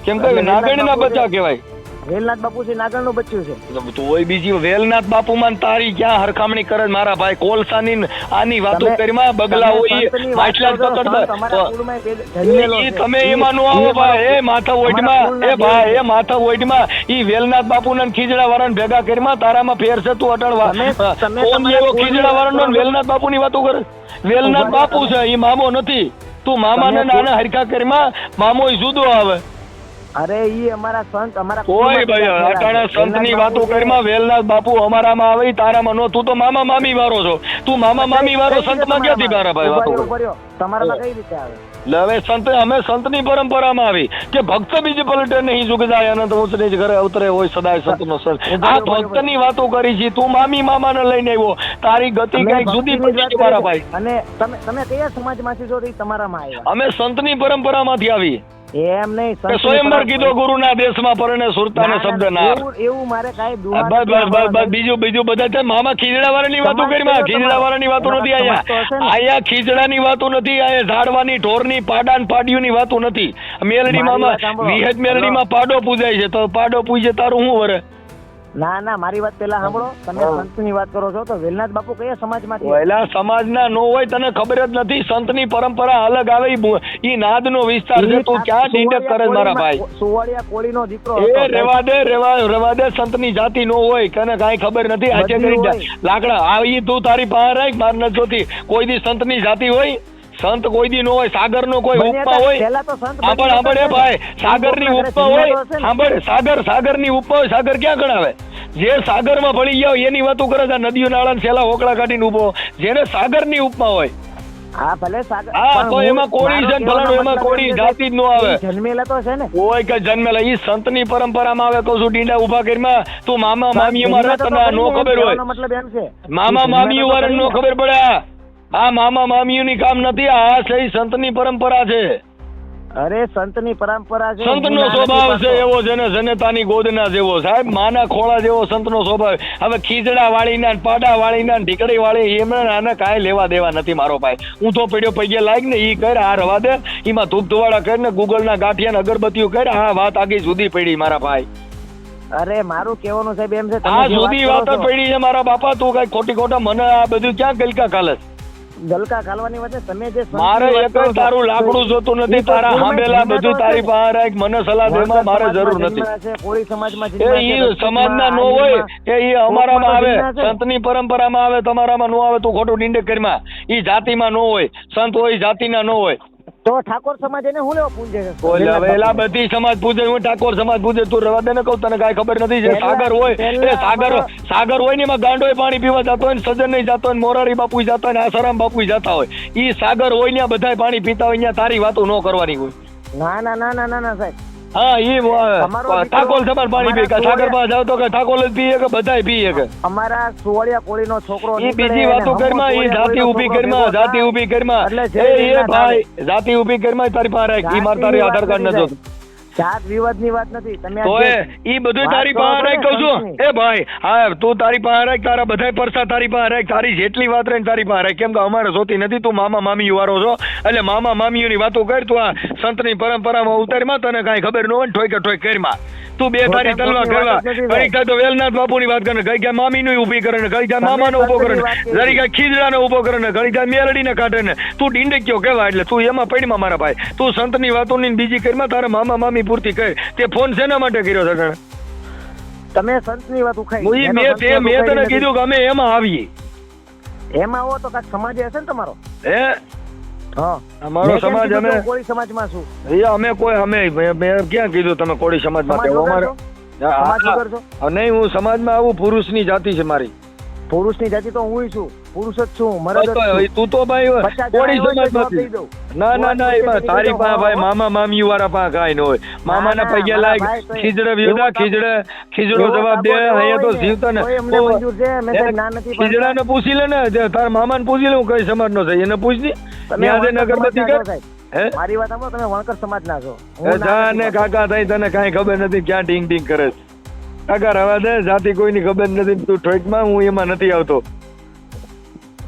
કેમ કે એટલે નાગણ ના વેલનાથ બચ્ચા કહેવાય વેલનાથ બાપુ છે નાગરનું બચ્ચું છે. તો ઓય બીજી વેલનાથ બાપુ માં તારી ક્યાં હરખામણી કરે છે મારા ભાઈ કોલસાની ને આની વાતો તમે- કરીમાં બગલા તમે હોય સંતની વાત માટલા કરો છો, સંત અમારા પકડતા કુળમાં જન્મેલો ઈ છે. તમે એમાં નો આવો ભાઈ એ માથા ઓઈડમાં એ ભાઈ એ માથા ઓઈડમાં ઈ વેલનાથ બાપુના ને ખીજડા વાળાને ભેગા કરીમાં તારામાં ફેર છે તું અટળવા તમે કોણ તમારા એવો કુળની ખીજડા વાળાનો વાત ને વેલનાથ બાપુની વાતો કરે વેલનાથ બાપુ છે ઈ મામો નથી તું મામાને તમે નાના હરખા કરીમાં મામો ય જુદો આવે અરે ઈ અમારા સંત અમારા કોઈ કુળમાં ભાઈ પેદા થયેલા અટાણા છે. સંતની વેલનાથ વાતો બાપુ છે. કરીમાં વેલનાથ બાપુ અમારામાં આવે ઈ તારામાં નો તું તો મામા મામી વાળો છો તું મામા મામી વાળો કઈ રીતે સંતમાં ક્યાંથી મારા ભાઈ ઉભા વાતો રહ્યો, કરે? ઉભા રહ્યો. તમારામાં કઈ રીતે આવે? એટલે હવે અમે સંતની પરંપરામાં આવી કે ભક્ત બીજ પલટે નહીં જુગ જાય અનંત ઊંચની જ ઘરે અવતરે હોય સદાય સંતનો સંત આ ભક્તની વાતો કરી છે તું મામી મામાને લઈને આવ્યો તારી ગતિ અમે કઈક જુદી ભક્તિની પડી વાત છે કરી મારા છે. ભાઈ અને તમે કયા સમાજમાંથી છો તે તમારામાં આવ્યા? અમે સંતની પરંપરામાંથી આવી એમ નહીં કે સ્વયંવર કીધો ગુરુના દેશમાં પરણે સુરતાને શબ્દ ના એવું મારે કાંઈ દુહા બસ નથી બસ બસ બસ આવવાના. બીજું બધા છે મામા ખીજડા વાળાની વાતો સમાજ કરી કયો ખીજડા વાળાની વાતો તમારો? નથી સમાજ તો હશે ને? અહીંયા ખીજડાની વાતો નથી અહીંયા ઝાડવાની ઢોરની પાડાન પાડિયુંની વાતો નથી મેલડીમાં મારી વાત સાંભળો. વિહત મેલડીમાં પાડો પૂજાય છે તો પાડો પૂજે તારું શું વરે ના મારી વાત પહેલા સાંભળો તમે સંતની વાત કરો છો તો વેલનાથ બાપુ કયા સમાજમાંથી? પહેલા સમાજના નો હોય તને ખબર જ નથી સંતની પરંપરા અલગ આવે ઈ નાદનો વિસ્તાર છે તું ક્યાં ડીંડક કરે છે મારા ભાઈ સુવાળિયા કોળીનો દીકરો એ હતો. રેવા દે સંતની જાતિ નો હોય તને કાંઈ ખબર નથી આજે બધી કરી હોય. લાકડા આવી તું તારી પાસે રાખ માર ન જોતી કોઈ દી સંતની જાતિ હોય સંત કોઈ દી નો હોય સાગર નો કોઈ બન્યા ઉપમા હતા, હોય પહેલા તો સંત સાંભળ બન્યા સાંભળ એ હતા ભાઈ ને. સાગરની સંતોના ઉપમા ઘરે હોય જન્મેલો હશે ને. સાંભળ સાગરની ઉપમા હોય સાગર ક્યાં ગણાવે જે સાગરમાં ભળી ગયા હોય એની વાતો કરે છે નદીઓ નાળા ને છેલ્લા હોકળા કાઢીને ઉભો જેને સાગરની ઉપમા હોય હા ભલે સાગર હા, પણ તો હું- એમાં કોળી છે ને મારો ફલાણું, એમાં કહેવાનો કોળી મતલબ જાતિ જ નો એમ આવે. છે કે જન્મેલા તો છે ને. કોઈ કઈ જન્મેલા ઈ સંતની પરંપરામાં આવે કહું છું ડીંડા ઉભા કરીમાં તું મામા મામી અમારા જન્મેલા તો તને નો ખરી ને, ખબર એમ હોય કહેવાનો મતલબ એમ છે મામા કે મામી જન્મેલા તો વાળાને નો ખરી ને. ખબર પડે આ મામા મામીઓની કામ નથી આ સહી સંતની પરંપરા છે અરે સંતની પરંપરા છે સંતનો હું ના સ્વભાવ નથી છે પાડતો. એવો છે ને જનતાની ગોદના જેવો સાહેબ માના ખોળા જેવો સંતનો સ્વભાવ હવે ખીજડા વાળીના ને પાડા વાળીના ને ઢીકડી વાળી એમને આને કાંઈ લેવા દેવા નથી મારો ભાઈ હું તો પડ્યો પૈગે લાગ ને ઈ કર આ રવા દે એમાં ધૂપ ધુવાડા કરીને ગૂગલના ગાંઠિયા ને અગરબત્તીઓ કર આ વાત આગી જુદી પડી મારા ભાઈ અરે મારું કહેવાનું સાહેબ એમ છે તમે આ જે જુદી વાત વાત કરો છો, પડી છે મારા બાપા તું કઈ ખોટી ખોટા મને આ બધું ક્યાં ગલકા કાલે ગલકા ખાલવાની વાત છે. તમે જે સંતની મારે વાત એક કરો છો, તારું લાકડું જોતું એ નથી તો તારા કુળમાં હાંભેલા જન્મેલા બધું તો તારી હશે. પાસે રાખ મને સલાહ દેમાં મારે જરૂર વણકર નથી સમાજમાં છે, કોળી સમાજમાં એ જન્મ્યા છે, ઈ રજપૂતમાં, સમાજના નો હોય આર્યમાં. એ ઈ અમારામાં આવે ટૂંકમાં તો જન્મ્યા છે. સંતની પરંપરામાં આવે તમારામાં નો આવે તું ખોટું ડીંડક કરીમાં ઈ જાતિમાં નો હોય સંત હોય જાતિના નો હોય તો ઠાકોર સમાજ એને હું લેવા પૂંજે છે? ઓલા વેલા બધી સમાજ પૂજે હું ઠાકોર સમાજ પૂજે તું રવા દે ને કહું તને કાંઈ ખબર નથી જે પહેલા- સાગર હોય પહેલા એ સાગર હોય ને એમાં ગાંડોય પાણી પીવા જતો હોય ને સજન નહીં જતો હોય ને મોરારી બાપુ જતા હોય ને આસારામ બાપુ જતા હોય ઈ સાગર હોય ને બધાય પાણી પીતા હોય ને તારી વાતો ન કરવાની હોય ના ના ના ના ના ના સાહેબ હા ઈ અમારો દીકરો- ઠાકોર સમાજ પાણી પીએ કે અમારા સાગર પાસે જાવ તો કે ઠાકોર જ પીએ કે બધાય પીએ કે અમારા સુવાળિયા કોળીનો છોકરો ઈ નીકળે બીજી અને વાતો હમો કરીમાં ઈ સુવાળિયા જાતિ કોળીનો ઊભી છોકરો કરીમાં ભેગો જાતિ થાય. ઊભી કરીમાં એટલે એ જય એ ભીમના ભાઈ જાતિ ઊભી કરીમાં તારી પાસે રાખ ઈ માર તારી આધાર કાર્ડ ન જોતું જાત વિવાદની વાત નથી. તમે તો ઈ બધું તારી પાસે રાખ કહું છું. એ ભાઈ હા તું તારી પાસે રાખ, તારા બધાય પરસા તારી પાસે રાખ, તારી જેટલી વાત રહે તારી પાસે રાખ. કેમ કે અમારે જોતી નથી, તું મામા મામી વાળો છો એટલે મામા મામીઓની વાતો કર. તું આ સંતની પરંપરામાં ઉતારમાં તને કાંઈ ખબર ન હોય ઠોઈ કે ઠોઈ કરમાં તું બે તારી તલવા કરવા કઈક થાય તો વેલનાથ બાપુની વાત કરે, કઈ ક્યાં મામીનું ઊભી કરે ને કઈ ક્યાં મામાનો ઊભો કરે ને જરી ક્યાં ખીજડાનો ઊભો કરે ને ઘડી ક્યાં મેલડીને કાઢે ને તું ડીંડક્યો કેવા એટલે તું એમાં પડીમાં મારા ભાઈ. તું સંતની વાતોની બીજી કરીમાં તારા મામા મામી પૂરતી કહે. તે ફોન શેના માટે કર્યો છે તને? તમે સંતની વાત ઉખાઈ. મેં તને કીધું કે અમે એમાં આવીએ. એમાં આવો તો કાંઈક સમાજ હશે ને તમારો? હે હા અમારો સમાજ અમે કોળી સમાજમાં છું. અમે કોઈ અમે મેં ક્યાં કીધું તમે કોળી સમાજમાં? અમારે નહીં, હું સમાજમાં આવું પુરુષની જાતિ છે મારી. પુરુષની જાતિ તો હું છું, પુરુષ જ છું, મરદ જ છું. તું તો ભાઈ કોળી સમાજમાંથી. ના ના ના એમાં તારી પાસે ભાઈ મામા મામી વાળા પાસે કાંઈ ન હોય. મામાના પૈયા લાગ ખીજડે વ્યોદા ખીજડો જવાબ દે. અહીંયા તો જીવતા ને ખીજડાને પૂછી લે ને, તારા મામાને પૂછી લે હું કઈ સમાજનો છે એને પૂછ ની. ત્યાં અગરબત્તી કર. મારી વાત સાંભળો, તમે વણકર સમાજના છો. જા ને કાકા થઈ તને કાંઈ ખબર નથી ક્યાં ટીંગ ટીંગ કરે છે. કાકા રવા દે, જાતિ કોઈની ખબર નથી. તું ઠોકમાં હું એમાં નથી આવતો.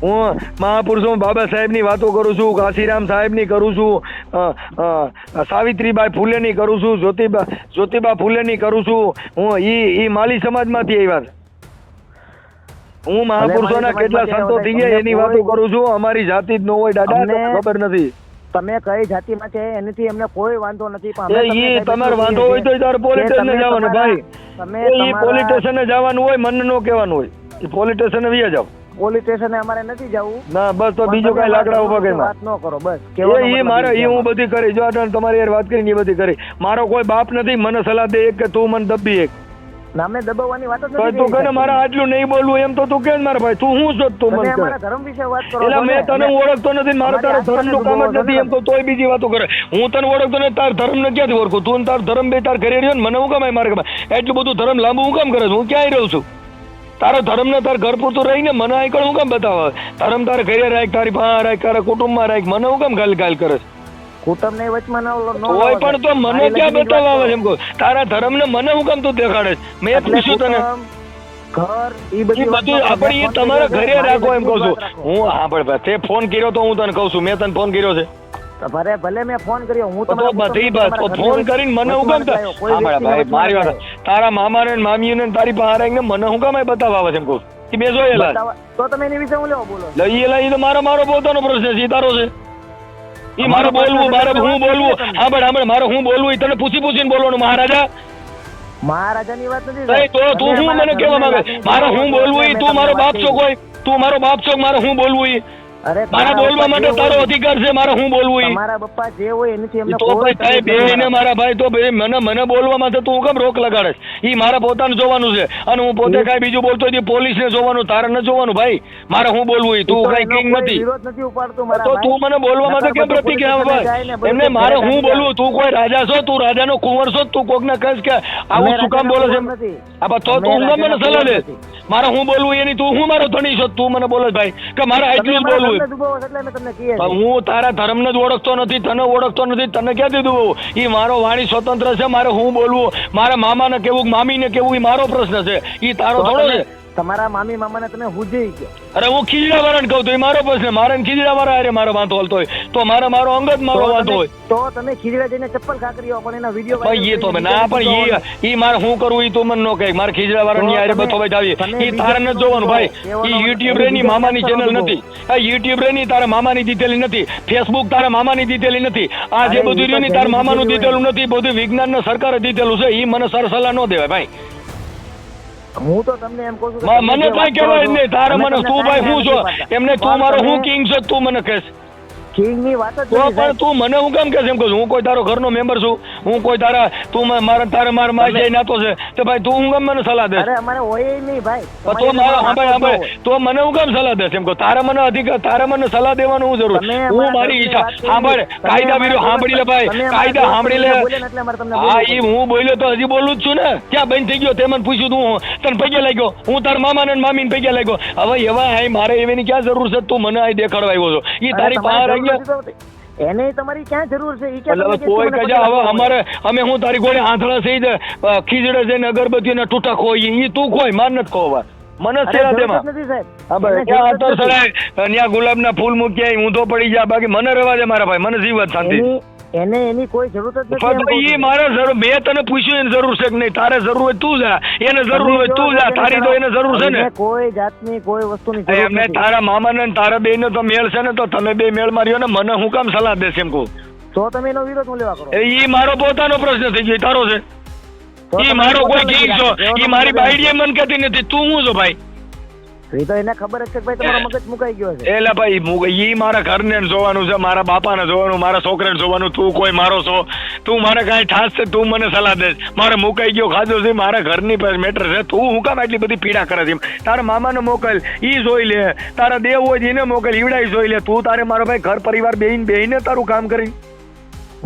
હું મહાપુરુષો બાબા સાહેબની વાતો કરું છું, કાશીરામ સાહેબની કરું છું, સાવિત્રીબાઈ ફૂલેની કરું છું, જ્યોતિબા ફૂલેની કરું છું. હું ઈ માલી સમાજમાંથી આવ્યા છે. હું મહાપુરુષોના કેટલા સંતો થઈ ગયા એની વાતો કરું છું. અમારી જાતિ જ ન હોય દાદા, ખબર નથી. તમે કઈ જાતિમાં છે એનાથી એમને કોઈ વાંધો નથી. પણ તમારે વાંધો હોય તો તારે પોલીસ સ્ટેશને જવાનું ભાઈ. એ પોલીસ સ્ટેશને જવાનું હોય, મને ન કહેવાનું હોય. એ પોલીસ સ્ટેશને વ્યા જાવ. પોલીસ સ્ટેશને અમારે નથી જવું. ના બસ તો બીજું કઈ લાકડા ઉભા કરી વાત ન કરો બસ. એ મારે એ હું બધી કરી. જો તમારી યાર વાત કરી એ બધી કરી. મારો કોઈ બાપ નથી મને સલાહ દે એક કે તું મને દબી એક. નામે દબાવવાની વાત જ નથી. તું કહે મારે આટલું નહીં બોલવું એમ તો તું કે મારા ભાઈ તું હું છો તું મને અમારા ધર્મ વિશે વાત કરો. એટલે મેં તને ઓળખતો નથી, મારે તારા ધર્મનું કામ જ નથી એમ તો તોય બીજી વાતો કરે. હું તને ઓળખતો નથી, તાર ધર્મને ક્યાંથી ઓળખું? તું તાર ધર્મ બે તાર ઘરે રહ્યો ને મને હું કામ મારે એટલું બધું ધર્મ લાંબુ હું કામ કરે? હું ક્યાંય રહું છું? તારા ધર્મને તાર ઘર પૂરતું રહીને મને આગળ હું કામ બતાવે? ધર્મ તારે ઘરે રાખ, તારી પાસે રાખ, તારા કુટુંબમાં રાખ, મને હું કામ ગાલ કરે છે? કુટુંબ ને વચમાં કોઈ પણ તો મને ક્યાં બતાવવા આવે છે? એમ કહું તારા ધર્મ ને મને હું કામ તું દેખાડે છે? મેં પૂછ્યું તને ઘર ઈ બધું આપણે એ તમારા ઘરે રાખો એમ કહું છું હું. હા પણ તે ફોન કર્યો તો હું તને કહું છું મેં તને ફોન કર્યો છે? ભલે મેં ફોન કર્યો હું તો બધી વાત ફોન કરીને મને હું કામ ભાઈ મારી વાત તારા મામા ને મામી ને તારી પાસે આવીને મને હું કામ બતાવવા આવે છે એમ કહું કે મેં જોયેલા તો તમે એની વિશે હું લેવા બોલો? લઈ એ તો મારો પોતાનો પ્રશ્ન છે, તારો છે. ઈ મારે બોલવું, મારે હું બોલવું. સાંભળ મારે હું બોલવું તને પૂછીને બોલવાનું. મહારાજાની વાત નથી તો તું હું મને કહેવા માંગે મારે હું બોલવું? તું મારો બાપ છો કોઈ? તું મારો બાપ છો? મારે હું બોલવું? મારા બોલવા માટે તારો અધિકાર છે. મારે હું બોલવું? મારા પપ્પા જે હોય એનાથી એમને તો ભાઈ બેને મારા ભાઈ તો મને બોલવા માટે તું કેમ રોક લગાડે? ઈ મારા પોતાનું જોવાનું છે અને હું પોતે કઈ બીજું બોલતો પોલીસ ને જોવાનું, તારે ન જોવાનું ભાઈ. મારે હું બોલવું? તું કઈ કિંગ નથી તો તું મને બોલવા માટે કેમ પ્રતિક્રિયા? એમને મારે હું બોલવું? તું કોઈ રાજા છો? તું રાજાનો કુંવર છો? તું કોક ને કહીશ કે આવું શું કામ બોલે છે? તો તું મને સલાહ દે. મારે હું બોલવું એની તું હું મારો ધણી છો? તું મને બોલે ભાઈ કે મારે આટલું જ બોલવું? હું તારા ધર્મને જ ઓળખતો નથી, તને ઓળખતો નથી, તને ક્યાં દીધું? ઈ મારો વાણી સ્વતંત્ર છે. મારે હું બોલવું? મારા મામાને કેવું મામીને કેવું ઈ મારો પ્રશ્ન છે, ઈ તારો થોડો છે. તમારા મામી મામાને તમે હુજી ગયો? અરે હું ખીજડા વાળાને કહું તો એ મારો પ્રશ્ન. મારે ખીજડા વાળા અરે મારો વાંધો હાલતો હોય તો મારો અંગત મારો વાંધો હોય તો તમે ખીજડા જઈને ચપ્પલ ખાકરીઓ પણ એના વિડિયો ભાઈ એ તો ના પણ ઈ મારે હું કરવું ઈ તું મને ન કહે. મારે ખીજડા વાળાની આરે બતો ભાઈ આવી ઈ તારે ન જોવાનું ભાઈ. ઈ યુટ્યુબ રેની મામાની ચેનલ નથી. આ યુટ્યુબ રેની તારા મામાની દીધેલી નથી. ફેસબુક તારા મામાની દીધેલી નથી. આ જે બધું રહ્યું ની તારા મામાનું દીધેલું નથી. બધું વિજ્ઞાનને સરકારે દીધેલું છે. ઈ મને સલાહ ન દેવાય ભાઈ. હું તો તમને એમ કહું છું મને કઈ કહેવાય નહીં. તારે મને તું ભાઈ હું છો એમને તું મારો હું કિંગ છો તું મને કહેશ? કિંગની વાત જ તો પણ તું મને હું કેમ કહેશ એમ કહું? હું કોઈ તારો ઘરનો મેમ્બર છું? હું કોઈ તારા તું મારા માસી નાતો છે તો ભાઈ તું હું કેમ મને સલાહ દે? અરે અમારે હોય નહીં ભાઈ. તો મારો સાંભળ તો મને હું કેમ સલાહ દે એમ કહું? તારે મને અધિકાર, તારે મને સલાહ દેવાનું હું જરૂર? હું મારી ઈચ્છા સાંભળ. કાયદા વિરુદ્ધ સાંભળી લે ભાઈ, કાયદા સાંભળી લે. હા ઈ હું બોલ્યો તો હજી બોલું જ છું ને. ક્યાં બંધ થઈ ગયો? તે મને પૂછ્યું તું તને પૈયા લાગ્યો? હું તાર મામા ને મામી ને પૈયા લાગ્યો? હવે એવા મારે એની ક્યાં જરૂર છે? તું મને અહીં દેખાડવા આવ્યો છો? ઈ તારી પાસે એને તમારી ક્યાં જરૂર છે? ઈ ક્યાં એટલે તમને કોઈ કે કજા હવે અમારે અમે હું તારી ગોળે આંધળા થઈ જાય ખીજડે જઈને અગરબત્તીના ટૂટા ખોઈ ઈ તું ખોઈ માર નથી ખોવા મને અરે સેરા જરૂર જ તેમાં નથી સાહેબ. હા ભાઈ એને ક્યાં જરૂર જ આતર નથી. સડાય ત્યાં ગુલાબના ફૂલ મૂક્યા ઊંધો પડી જાય બાકી મને રહેવા દે મારા ભાઈ મને જીવત શાંતિ એને એની કોઈ જરૂર જ નથી એમ પણ કહું ઈ છું. મારે જરૂર મેં તને પૂછ્યું એને જરૂર છે કે નહીં તારે જરૂર હોય તું જા એને જરૂર તમે હોય જો તું જા એને તારી તો એને જરૂર છે ને એને કોઈ જાતની કોઈ વસ્તુની જરૂર એમને નથી. તારા મામાને ને તારા બેયનો તો મેળ છે ને તો તમે બે મેળ માર્યો ને મને હું કામ સલાહ દેશ એમ કહું તો તમે એનો વિરોધ હું લેવા કરો? ઈ મારો પોતાનો પ્રશ્ન થઈ ગયો ઈ તારો છે તો ઈ તમે મારો કોઈ પોતાનો કિંગ છો નથી ઈ મારી બાયડીએ મન કહેતી નથી તું હું છો ભાઈ એ તો એને ખબર જ છે કે ભાઈ તમારો મગજ મુકાઈ ગયો છે. એલા ભાઈ ઈ મારા ઘરને જોવાનું છે મારા બાપાને જોવાનું મારા છોકરાને જોવાનું તું કોઈ મારો છો તું મારે કાંઈ ઠાસ છે તું મને સલાહ દે મારે મુકાઈ ગયો ખાધો છે મારા ઘરની પાસે મેટર છે તું હું કામ આટલી બધી પીડા કરે છે તારા મામાને મોકલ ઈ જોઈ લે તારા દેવ હોય એને મોકલ ઈવડાઈ જોઈ લે તું તારે મારો ભાઈ ઘર પરિવાર બેહીને તારું કામ કરી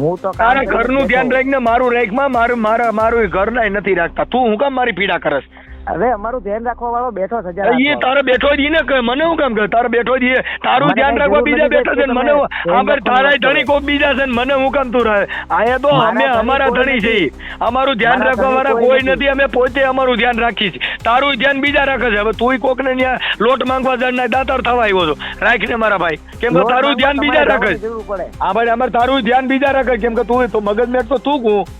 હું તો તારા ઘરનું ધ્યાન રાખીને મારું રાખમાં મારું ઘર ના નથી રાખતા તું હું કામ મારી પીડા કરસ હવે અમારું ધ્યાન રાખવા વાળો બેઠો છે જરા. એ તારે બેઠો જ ઈ ને કહે મને હું કામ કહે તારે બેઠો જ ઈ તારું મને ધ્યાન કાંઈ રાખવા જરૂર બીજા નથી બેઠા છે ને કે મને તમે હા ભાઈ ધ્યાન તારા રાખવા ધણી કોક બીજા છે ને મને હું કામ તું રહે આયા તો મારા અમે ધણી અમારા કોઈ ધણી છે ઈ. અમારું ધ્યાન મારા રાખવા વાળા ધણી કોઈ કોઈ નથી અમે પોતે અમારું ધ્યાન રાખીએ છીએ તારું ધ્યાન બીજા રાખે છે હવે તુંય કોક ને ત્યાં લોટ માંગવા જણ દાતાર થવા આવ્યો છો રાખીને મારા ભાઈ કેમ કે લોટ તારું ધ્યાન માંગવા બીજા તમારે રાખે છે જવાની જરૂર પડે. હા ભાઈ અમારે તારું ધ્યાન બીજા રાખે કેમ કે તું તો મગજ મેટ તો તું કહું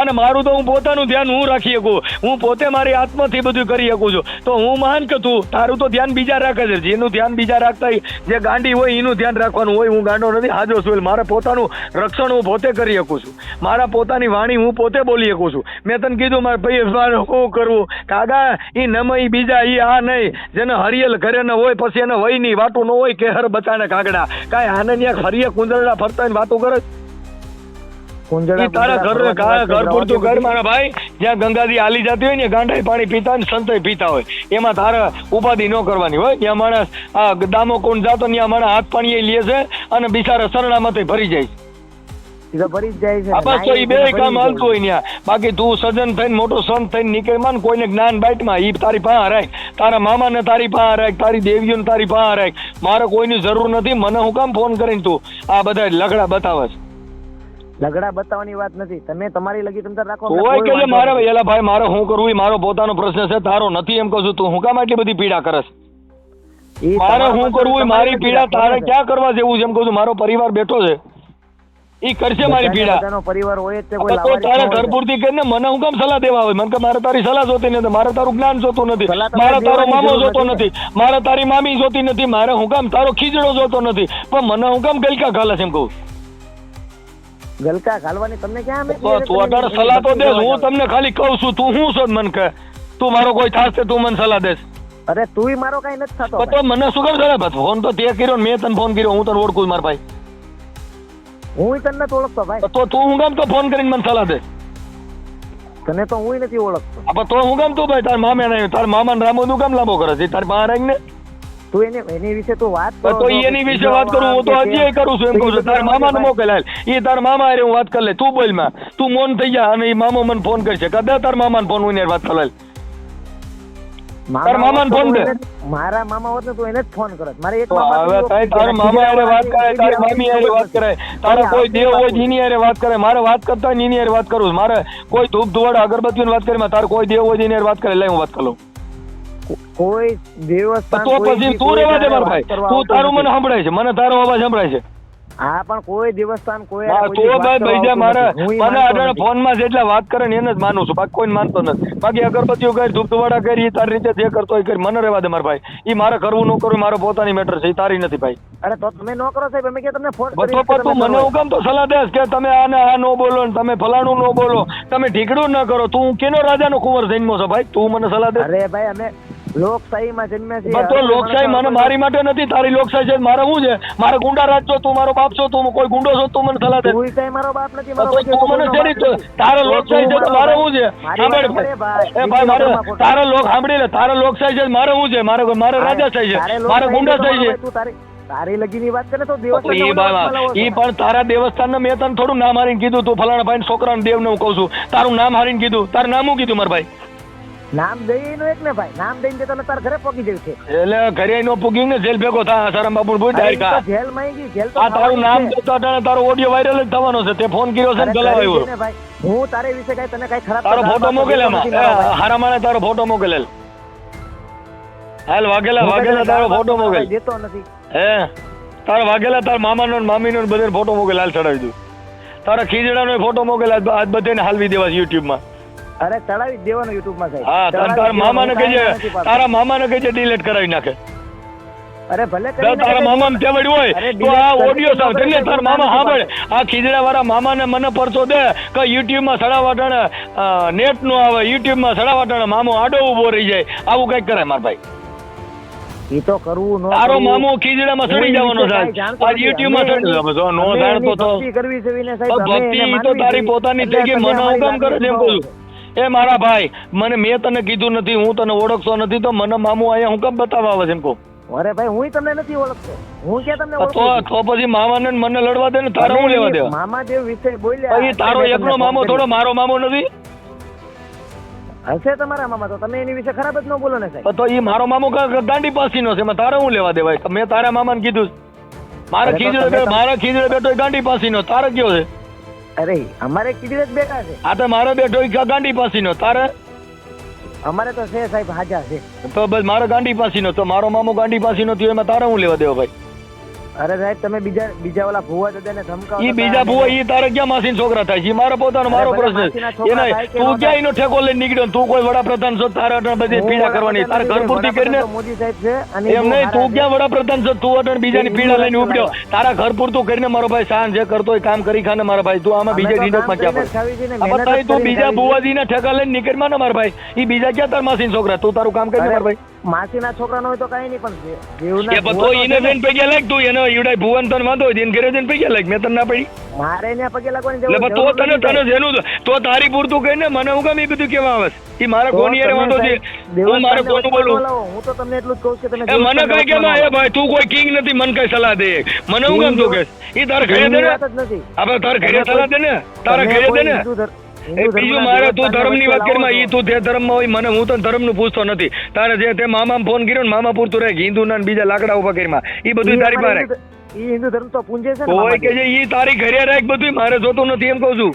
અને મારું તો હું પોતાનું ધ્યાન હું રાખી શકું હું પોતે મારી આત્માથી બધું કરી શકું છું તો હું માન કે તું તારું તો ધ્યાન બીજા રાખે છે જેનું ધ્યાન બીજા રાખતા હોય, જે ગાંડી હોય એનું ધ્યાન રાખવાનું હોય હું ગાંડો નથી હાજો છું મારે પોતાનું રક્ષણ હું પોતે કરી શકું છું મારા પોતાની વાણી હું પોતે બોલી શકું છું મેં તને કીધું મારે ભાઈ મારે શું કરવું કાગા ઈ નમ ઈ બીજા ઈ આ નહીં જેને હરિયલ ઘરે ન હોય પછી એને વય ની વાતું ન હોય કેહર બચાને કાગડા કાંઈ આને ત્યાં હરિયે કુંદરડા ફરતા હોય વાતું કરે કુંજડા ઈ તારા ઘર પૂરતું ઘર મારા ભાઈ જ્યાં ગંગાજી હાલી જતી હોય ને ગાંડાઈ પાણી પીતા ને સંતોય પીતા હોય એમાં તારે ઉપાધિ ન કરવાની હોય ત્યાં માણસ આ દામો કુંડ જાતો ત્યાં માણસ હાથ પાણી લે છે અને બિચારા શરણામાં ભરી જાય છે ઈ તો ભરી જ જાય છે. આ બસ તો ઈ બે કામ હાલતું હોય ત્યાં બાકી તું સજન થઈને મોટો સંત થઈને નીકળ માં કોઈને જ્ઞાન બાઈટમાં ઈ તારી પાસે રાખ તારા મામાને તારી પાસે રાખ તારી દેવીઓને તારી પાસે રાખ મારે કોઈની જરૂર નથી મને હું કામ ફોન કરીને તું આ બધા લગડા બતાવે છે લગડા બતાવવાની વાત નથી તમે તમારી લગી તમતાર રાખો અમને કોઈ કોઈ કે વાંધો મારે નથી. એલા ભાઈ મારે શું કરવું એ મારો પોતાનો પ્રશ્ન છે તારો નથી એમ કહું છું તું હું કામ આટલી બધી પીડા કરસ ઈ મારે તમારા શું પાસે કરવું એ મારી તમારી પીડા લગી તારે રાખો. ક્યાં કરવા જેવું છે એમ કહું છું મારો પરિવાર બેઠો છે ઈ કરશે મારી બધાને પીડા બધાનો પરિવાર હોય જ તે કોઈ તો લાવારિસ તારે ન હોય ઘર છે. પૂરતી કરીને મને હું કામ સલાહ દેવા આવે મને કે મારે તારી સલાહ જોતી નથી મારે તારું જ્ઞાન જોતું નથી સલાહ તમારે મારે તારો દેવાની મામો જરૂર જોતો નથી નથી મારે તારી મામી જોતી નથી મારે હું કામ તારો ખીજડો જોતો નથી પણ મને હું કામ ગલકા ઘાલે છે એમ કહું ગલકા ઘાલવાની તમને ક્યાં અમે તો તું અત્યારે સલાહ તો દે હું તમને ખાલી કહું છું તું શું છો મને કે તું મારો કોઈ થાસ છે તું મને સલાહ દેસ અરે તુંય મારો કઈ નથી થતો તો મને શું કર સલાહ ફોન તો તે કર્યો ને મેં તને ફોન કર્યો હું તને ઓળખું છું મારા ભાઈ હું તને નથી ઓળખતો ભાઈ તો તું હું કામ તો ફોન કરીને મને સલાહ દે તને તો હું નથી ઓળખતો આપણે તો હું કામ તું ભાઈ તાર મામે નહીં તાર મામા ને રામો નું કામ લાંબો કરે છે તાર પાસે ને તું એની વિશે તું વાત કરો તો ઈ એની વિશે વાત કરું હું તો હજી કરું છું એમ કહું છું તારા મામાને મોકલાય ઈ તારા મામા હારે હું વાત કરી લે તું બોલ માં તું મૌન થઈ જા અને ઈ મામો મને ફોન કરશે કદા તાર મામાને ફોન હું વાત કરી તારા મામાને ફોન દે મારા મામા હોત ને તું એને જ ફોન કરત મારે એક તો હવે તારી તારા મામા હારે વાત કરે તારી મામી હારે વાત કરે તારા કોઈ દેવ હોય એની હારે વાત કરે મારે વાત કરતા હોય એની હારે વાત કરું છું મારે કોઈ ધૂપ ધુવાડ અગરબત્તીની વાત કરી તારે કોઈ દેવ હોય એની હારે વાત કરે લઈ હું વાત કરું કોઈ દેવસ્થાન તો પછી તું રહેવા દે મારા ભાઈ તું તારું મને સંભળાય છે મને તારો અવાજ સંભળાય છે હા પણ કોઈ દેવસ્થાન કોઈ તો ભાઈ બીજા મારે મને આગળ ફોનમાં જેટલા વાત કરે ને એને જ માનું છું બાકી કોઈને માનતો નથી બાકી અગરબત્તીઓ કરી ધૂપ ધુવાડા કરી તારી રીતે જે કરતો હોય કરી મને રહેવા દે મારા ભાઈ ઈ મારે કરવું ન કરવું મારો પોતાની મેટર છે ઈ તારી નથી ભાઈ અરે તો તમે ન કરો સાહેબ અમે કે તમને ફોન તો પણ તું મને હું કામ તો સલાહ દેસ કે તમે આને આ ન બોલો ને તમે ફલાણું ન બોલો તમે ઢીકડું ન કરો તું કેનો રાજાનો કુંવર જન્મો છો ભાઈ તું મને સલાહ દે અરે ભાઈ અમે લોકશાહીમાં જન્મ્યા છીએ તો લોકશાહી મને મારી માટે નથી તારી લોકશાહી છે મારે શું છે મારે ગુંડા રાજ છો તું મારો બાપ છો તું કોઈ ગુંડો છો તું મને સલાહ દે તું કઈ મારો બાપ નથી મારો તો તું મને શેરી તો તારે લોકશાહી છે તો મારે શું છે સાંભળ એ ભાઈ મારે તારે લોક સાંભળી લે તારે લોકશાહી છે મારે શું છે મારે રાજાશાહી છે મારે ગુંડાશાહી છે તું તારી લગીની વાત કરે તો ઈ પણ તારા દેવસ્થાન મેં તને થોડું નામ હારીને કીધું તું ફલાણા ભાઈ છોકરાને દેવ ને હું કહું છું તારું નામ હારીને કીધું તારું નામ શું કીધું મારા ભાઈ નામ દઈને એક ને ભાઈ, નામ દઈને તને તાર ઘરે પહોંચી જવું છે. એટલે ઘરે નો પૂગી ને જેલ ભેગો થા સારામ બાપુ બોલ અરે ઈ ડાયરેક્ટ તો જેલ માં ગઈ, જેલ તો આ તારું નામ ખાવાની છે. દેતા હતા ને તારો ઓડિયો વાયરલ જ થવાનો છે. તે ફોન કર્યો છે અરે ને ચલાવ્યો કરી દે ને ભાઈ, હું તારે વિશે કઈ તને કઈ ખરાબ તારો તો ફોટો વાત મોકલે નથી એમાં મારો ભાઈ. હારા માણે તારો ફોટો મોકલેલ હાલ વાઘેલા હું વાઘેલા તને તારો ગાળ ફોટો મોકલ દેતો નથી. હે તારો વાઘેલા તાર મામાનો ને મામીનો ને બધે ફોટો મોકલ હાલ ચડાવી દઉં તારા ખીજડાનો ફોટો મોકલ આજ બધાને હાલવી દેવા યુટ્યુબ માં અરે ચડાવી જ દેવાનો યુટ્યુબ માં સાહેબ. હા ચડાવી તારા મામાને દેવાનો, કહેજે કાંઈ નથી પાડતો. તારા મામાને કહેજે ડિલીટ કરાવી નાખે અરે ભલે જો કરીને તારા મામાને તેવડ્યું હોય અરે તો આ delete ઓડિયો સાવ કરી એટલે તાર નાખે, મામા નથી સાંભળ આ ખીજડા વાળા મામાને મને પરચો દે કે યુટ્યુબ માં સડાવાટાણે નેટ નું આવે યુટ્યુબ માં સડાવાટાણે મામો આડો ઉભો રહી જાય આવું કઈક કરે માર ભાઈ ઈ તો કરવું નો તારો કરવું. મામો ખીજડામાં હું સડી ઈ જવાનો વિશે છે કાંઈ જાણતો આજ નથી. યુટ્યુબ માં અમે સડી એની- જવાનો નો અમે જાણતો એની તો ભક્તિ કરવી છે વિને સાહેબ, અમે ભક્તિ એને તો માનવી તારી જોઈએ. પોતાની એટલે થઈ ગઈ તમે મને હું અમારી કામ કરે છે એમ લાગણી કહું છું એ મારા ભાઈ મેં તને કીધું નથી હું તને ઓળખતો નથી તો મને મામો અહીંયા હું કેમ બતાવવા આવે છે એમ કહું અરે ભાઈ હું તમને નથી ઓળખતો, હું ક્યાં તમને તો ઓળખું છું? તો પછી મામાને ને મને લડવા દે ને તારે હું લેવા દેવા મામા જેવ વિશે બોલ્યા પછી તારો એટલે મેં એકનો તમને મામો ફોન થોડો કર્યો. મારો મામો નથી હશે તમારા મામા તો તમે એની વિશે ખરાબ જ ન બોલો ને સાહેબ. તો એ મારો મામો દાંડી પાસીનો છે એમાં તારે હું લેવા દેવાય મેં તારા મામાને કીધું મારા અરે તો ખીજડે તમે- મારા ખીજડે બેઠો એ ગાંડી પાસીનો તારે કયો છે અરે અમારે કીધી જ બેઠા છે, આ તો મારે બેઠો એ ગાંડી પાસીનો તારે અમારે તો છે સાહેબ હાજા છે. તો બસ મારો ગાંડી પાસીનો તો મારો મામો ગાંડી પાસીનો થયો એમાં તારે હું લેવા દેવા ભાઈ અરે સાહેબ તમે બીજા ઓલા ભુવા દાદાને ધમકાવો ઈ તો બીજા ભૂવા ઈ તારે ક્યાં માસીન છોકરા થાય છે ઈ મારો પોતાનો મારો અરે ભલે પ્રશ્ન માસીના છે છોકરા એને થાય કે તું ન ક્યાં એનો ઠેકો લઈને નીકળ્યો ને તું કોઈ વડાપ્રધાન છો તારે અટણ બધી હું પીડા કરવાની તારે ઘર પૂરતી કરીને વડાપ્રધાન તો મોદી સાહેબ છે અને એમ બહુ નહીં સારા તું છે. ક્યાં વડાપ્રધાન છો તું અટણ બીજાની એ પીડા લઈને હું ઉપડ્યો તારા ઘર પૂરતું કરીને મારો ભાઈ સાંજ જે કરતો હોય કામ કરી ખાને મારા ભાઈ તું આમાં અમે બીજા તો કામ ઝીંડકમાં ક્યાં કરીને જ ખાવી છે ને, પડે મહેનત જ બતાવી તું કરીને બીજા ખાવી છે. ભુવાજીના ઠેકા લઈને નીકળમાં ને મારા ભાઈ ઈ બીજા ક્યાં તાર માસીન છોકરા તું તારું કામ કરીને મારા ભાઈ માસીના છોકરાનો હોય તો કાંઈ નહીં પણ એ દેવના બધો એને જઈને પૈયા લાગ તું એને ઈવડાય ભુવન તને વાંધો હોય એને ઘરે જઈને પૈયા લાગ મેં તને ના પડી મારે એને પગે લાગવાની એટલે જરૂર તો જરૂર તને નથી તને સાહેબ. જેનું તો તારી પૂરતું કહીને મને હું કામ એ બધું કેવા આવે છે? ઈ મારા તો કોની હારે તમે વાંધો છે સાહેબ હું મારે દેવસ્થાનને કોનું બોલું વચમાં ન લાવો. હું તો તમને એટલું જ કહું છું કે તમે એ મને દેવસ્થાનને કઈ કેમ વચમાં ન એ લાવો. ભાઈ તું કોઈ કિંગ નથી મને કઈ સલાહ દે મને હું કામ તું કે ઈ તારે ઘરે દે એની ને વાત જ નથી. આપણે તારે ઘરે તમે સલાહ દે ને તારા તમે ઘરે દે કોઈ ને હિન્દુ એ બીજું મારે તું ધર્મની વાત કરીમાં ઈ તું તે ધર્મમાં હોય મને હું તને ધર્મનું પૂછતો નથી તારે જે તે મામાને ફોન કર્યો ને મામા પૂરતું રહે હિન્દુના ને બીજા લાકડા ઉભા કરીમાં ઈ બધું તારી પાસે ઈ હિન્દુ ધર્મ તો પૂંજે છે ને કોઈ મામા કે જે ઈ તારી ઘરે રાખ બધું મારે જોતું નથી એમ કહું છું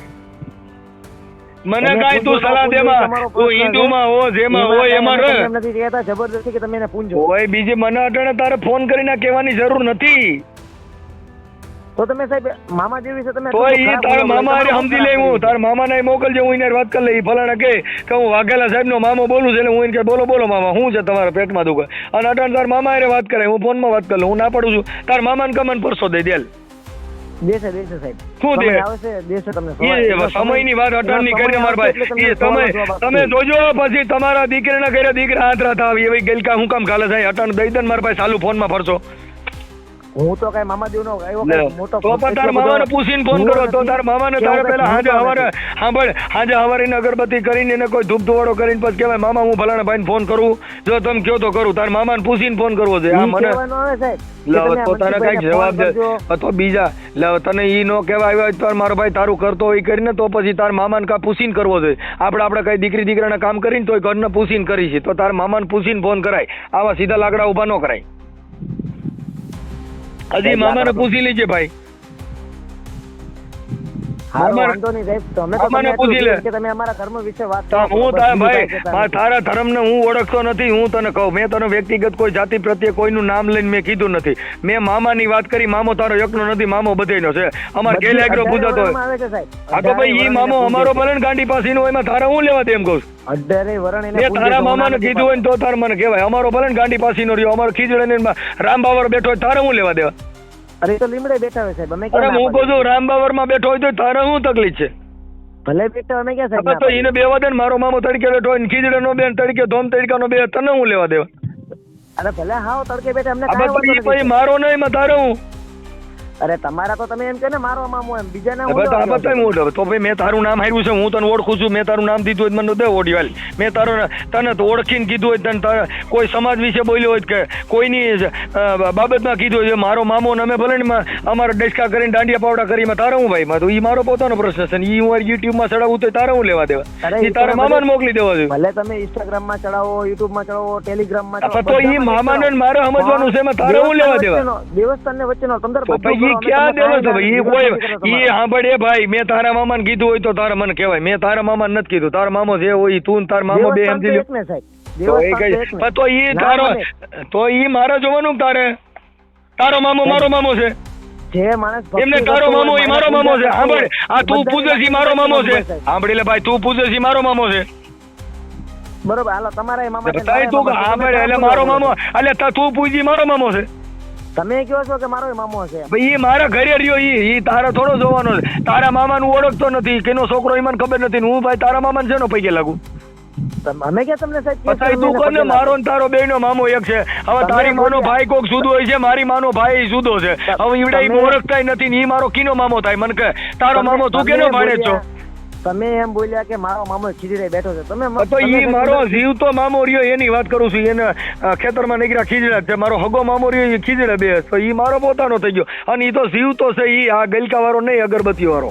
મને તમે કાંઈ તું પૂંજો સલાહ તો દેમાં તમારો તું પ્રશ્ન હિન્દુમાં હો જેમાં એમાં હોય એમાં કાંઈ રહે અમે તમને નથી કહેતા જબરદસ્તી કે તમે એને પૂંજો કોઈ બીજી મને અટાણે તારે ફોન કરીને કહેવાની જરૂર નથી તો તમે સાહેબ મામા જેવી છે તમે તો એટલું ઈ ખરાબ તારા બોલો, મામા હારે તમારું સમજી ખરાબ લે હું કર્યું. તારા મામાને અહીં મોકલજે હું એને વાત કરી લઈ ફલાણા કે હું વાઘેલા સાહેબનો મામો બોલું છું એટલે હું એને કે બોલો બોલો મામા શું છે તમારા પેટમાં દુખે અને અટાણ તારા મામા હારે વાત કરે હું ફોનમાં વાત કરી લઉં હું ના પાડું છું તારા મામાને કમન પરસો દઈ દેલ દેશે સાહેબ શું દે? સમય આવશે દેશે તમને એ સમયની વાત અટાણની કરીને મારા ભાઈ એ તમે જોજો પછી તમારા દીકરાના ઘરે દીકરા હાથરા થાવ એવી ગલકા હું કામ ખાલે થાય અટાણ દઈ દે ને મારા ભાઈ ચાલુ ફોનમાં ફરશો હું તો કઈ મામા દેવનો આવ્યો લે. કઈ મોટો તો પણ તારા મામાને પૂછીને ફોન કરો તો તારા મામાને તારે પેલા હાજે હવારે સાંભળ હાજે હવારીને અગરબત્તી કરીને એને કોઈ ધૂપ ધુવાડો કરીને પછી કહેવાય મામા હું ફલાણા ભાઈને ફોન કરું જો તમે કહો તો કરું તારા મામાને પૂછીને ફોન કરવો છે આ મને લે તો તને કઈક જવાબ દે તો બીજા લે તને ઈ નો કહેવાય આવ્યો તાર મારો ભાઈ તારું કરતો હોય કરીને તો પછી તાર મામાને કા પૂછીને કરવો જોઈએ આપણે કઈ દીકરી દીકરાના કામ કરીને તોય ઘરને પૂછીને કરી છે તો તાર મામાને પૂછીને ફોન કરાય આવા સીધા લાકડા ઉભા ન કરાય હજી મામાને પૂછી લેજે ભાઈ મામાને પૂછી લે. તમે અમારા ધર્મ વિશે વાત તો કરો. હું તારા બીજું ભાઈ કાંઈ કહેતા નથી. તારા ધર્મને હું ઓળખતો નથી હું તને કહું મેં તને વ્યક્તિગત કોઈ જાતિ પ્રત્યે કોઈનું નામ લઈને મેં કીધું નથી મેં મામાની વાત કરી મામો તારો એકનો નથી મામો બધેનો છે અમાર બધી ગેલ આગળ 18 પૂજાતો હોય વરણમાં આવે છે સાહેબ. હા તો ભાઈ ઈ 18 મામો વરણ અમારો એને ભલે ને ગાંડી પાસીનો હોય એમાં તારા હું લેવા દે એમ કહું છું. 18 વરણ એને મેં પૂજે તારા છે, હું મામાને ના નથી કીધું હોય ને તો તાર મને કહેવાય અમારો ભલે ને ગાંડી પાસીનો રહ્યો અમારો ખીજડે ને રામ બાવર બેઠો હોય તારે હું લેવા દેવા પાડતા. અરે એ તો લીમડે બેઠા હોય સાહેબ અમે અરે ક્યાં ના હું કહું પાડીએ? છું રામ બાવરમાં બેઠો હોય તો તારે શું તકલીફ છે ભલે બેઠા અમે ક્યાં સાહેબ હવે ના તો પાડીએ? એને બેવા દે ને મારો મામો તડકે બેઠો હોય ને ખીજડે નો બેન તડકે ધોમ તડકાનો બે તને હું લેવા દેવા અરે ભલે હાવ તડકે બેઠા અમને હવે કાંઈ તો વાંધો ઈ પછી નથી. મારો નહીં માં તારે હું અરે તમારા તો તમે એમ કે ને મારો મામો એમ બીજાના હું હવે તો આ લેવા બતાય જાઉં? મોઢ તો ભાઈ મેં તારું નામ હાર્યું છે, હું તને ઓળખું છું, મેં તારું નામ દીધું હોય તો મને દે ઓડિયો હાલ. મેં તને તો ઓળખીને કીધું હોય, તને કોઈ સમાજ વિશે બોલ્યો હોય કે કોઈની બાબતમાં કીધું હોય મારો મામો ને અમે ભલે ને અમારા ડેસ્કા કરીને દાંડિયા પાવડા કરીને તારે હું ભાઈ માં તો ઈ મારો પોતાનો પ્રશ્ન છે ને ઈ હું યુટ્યુબમાં ચડાવું તો તારે હું લેવા દેવા? અરે ઈ તારા મામાને મોકલી દેવા જોઈએ. ભલે તમે ઇન્સ્ટાગ્રામમાં ચડાવો, યુટ્યુબમાં ચડાવો, ટેલિગ્રામમાં તો ઈ મામાને ને મારે સમજવાનું છે, એમાં તારે હું લેવા દેવા? દેવસ્થાન ને વચ્ચેનો તંદર તો ભાઈ ઈ ક્યાં દેવા છે ભાઈ? ઈ કોઈ ઈ સાંભળ એ ભાઈ, મેં તારા મામાને કીધું હોય તો તારે મને કહેવાય. મેં તારા મામાને નથી કીધું. તારા મામો જે હોય ઈ તું ને તારા મામો બે સમજી લ્યો. તો એ કઈ તો ઈ તારો તો ઈ મારે જોવાનું તારે. તારો મામો મારો મામો છે. જે માણસ એમને તારો મામો ઈ મારો મામો છે. સાંભળ, આ તું પૂજે છે મારો મામો છે. સાંભળી લે ભાઈ, તું પૂજે છે મારો મામો છે. બરોબર, હાલો તમારા મામા તાઈ તું સાંભળ, એટલે મારો મામો એટલે તું પૂજી મારો મામો છે. તમે કહો છો કે મારો મામો છે. ભાઈ ઈ મારા ઘરે રહ્યો, ઈ તારા થોડો જોવાનો છે. તારા મામાનું ઓળખતો નથી, કેનો છોકરો ઈ મને ખબર નથી. હું ભાઈ તારા મામાને શેનો પૈકે લાગુ? અમે ક્યાં તમને સાહેબ પછી તું કોને મારો ને તારો બેયનો મામો એક છે. હવે તારી માનો ભાઈ કોક જુદો હોય છે, મારી માનો ભાઈ જુદો છે. હવે ઈવડે ઈ ઓળખતાય નથી ને ઈ મારો કીનો મામો થાય? મને કે તારો મામો તું કેનો ભાણે છો? તમે એમ બોલ્યા કે મારો મામો ખીજડે બેઠો છે. તમે તો ઈ મારો જીવતો મામો રહ્યો એની વાત કરું છું. એને ખેતરમાં નીકળ્યા ખીજડા છે. મારો હગો મામો રહ્યો એ ખીજડે બે, તો ઈ મારો પોતાનો થઈ ગયો. અને ઈ તો જીવતો છે, ઈ આ ગલકા વાળો નહીં, અગરબત્તી વાળો.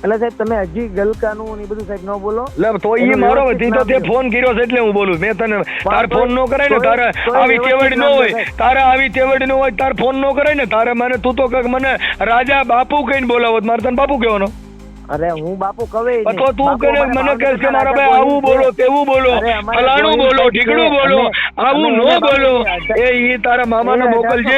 એટલે સાહેબ તમે હજી ગલકાનું ને બધું સાહેબ ન બોલો. લે તો ઈ મારો ઈ તો તે ફોન કર્યો છે એટલે હું બોલું. મેં તને તાર ફોન નો કરાય ને, તારે આવી તેવડ ન હોય, તારે આવી તેવડ ન હોય, તાર ફોન નો કરાય ને. તારે મને તું તો કઈક મને રાજા બાપુ કહીને બોલાવત, મારે તને બાપુ કહેવાનો. અરે હું બાપુ કવે તો તું કરે મને કહે કે મારા ભાઈ આવું બોલો, તેવું બોલો, ફલાણું બોલો, ઢીકણું બોલો, આવું નો બોલો. એ ઈ તારા મામાને મોકલજે.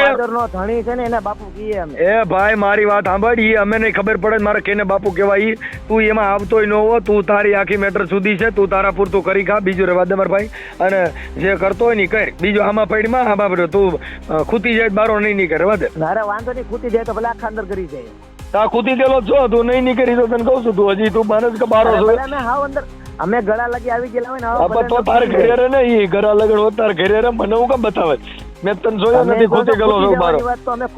ધણી છે ને એને બાપુ કહીએ અમે. એ ભાઈ મારી વાત સાંભળ, ઈ અમે નહીં ખબર પડે મારે કેને બાપુ કહેવાય. તું એમાં આવતોય ન હો. તું તારી આખી મેટર સુધી છે, તું તારા પૂરતું કરી ખા. બીજું રેવા દે મારા ભાઈ, અને જે કરતો હોય ને કર. બીજું આમાં પડીમાં આમાં પડ્યો તું ખૂતી જાય બારો નહીં નીકળે, રેવા દે. અરે વાંધો નહીં, ખૂતી જાય તો ભલે આખા અંદર કરી જાય. તા ખૂતી ગયેલો છો, તું નહીં નીકળી તો તને કહું છું, તું હજી તું માને કે બારો છો. અમે હાવ અંદર અમે ગળા લગી આવી ગયેલા હોય ને. તો તારે ઘરે રે ને, ઈ ઘરા લગડ હોત તારે ઘરે રે. મને હું કેમ બતાવે? મેં તને જોયો નથી ખૂતી ગયેલો છો બારો.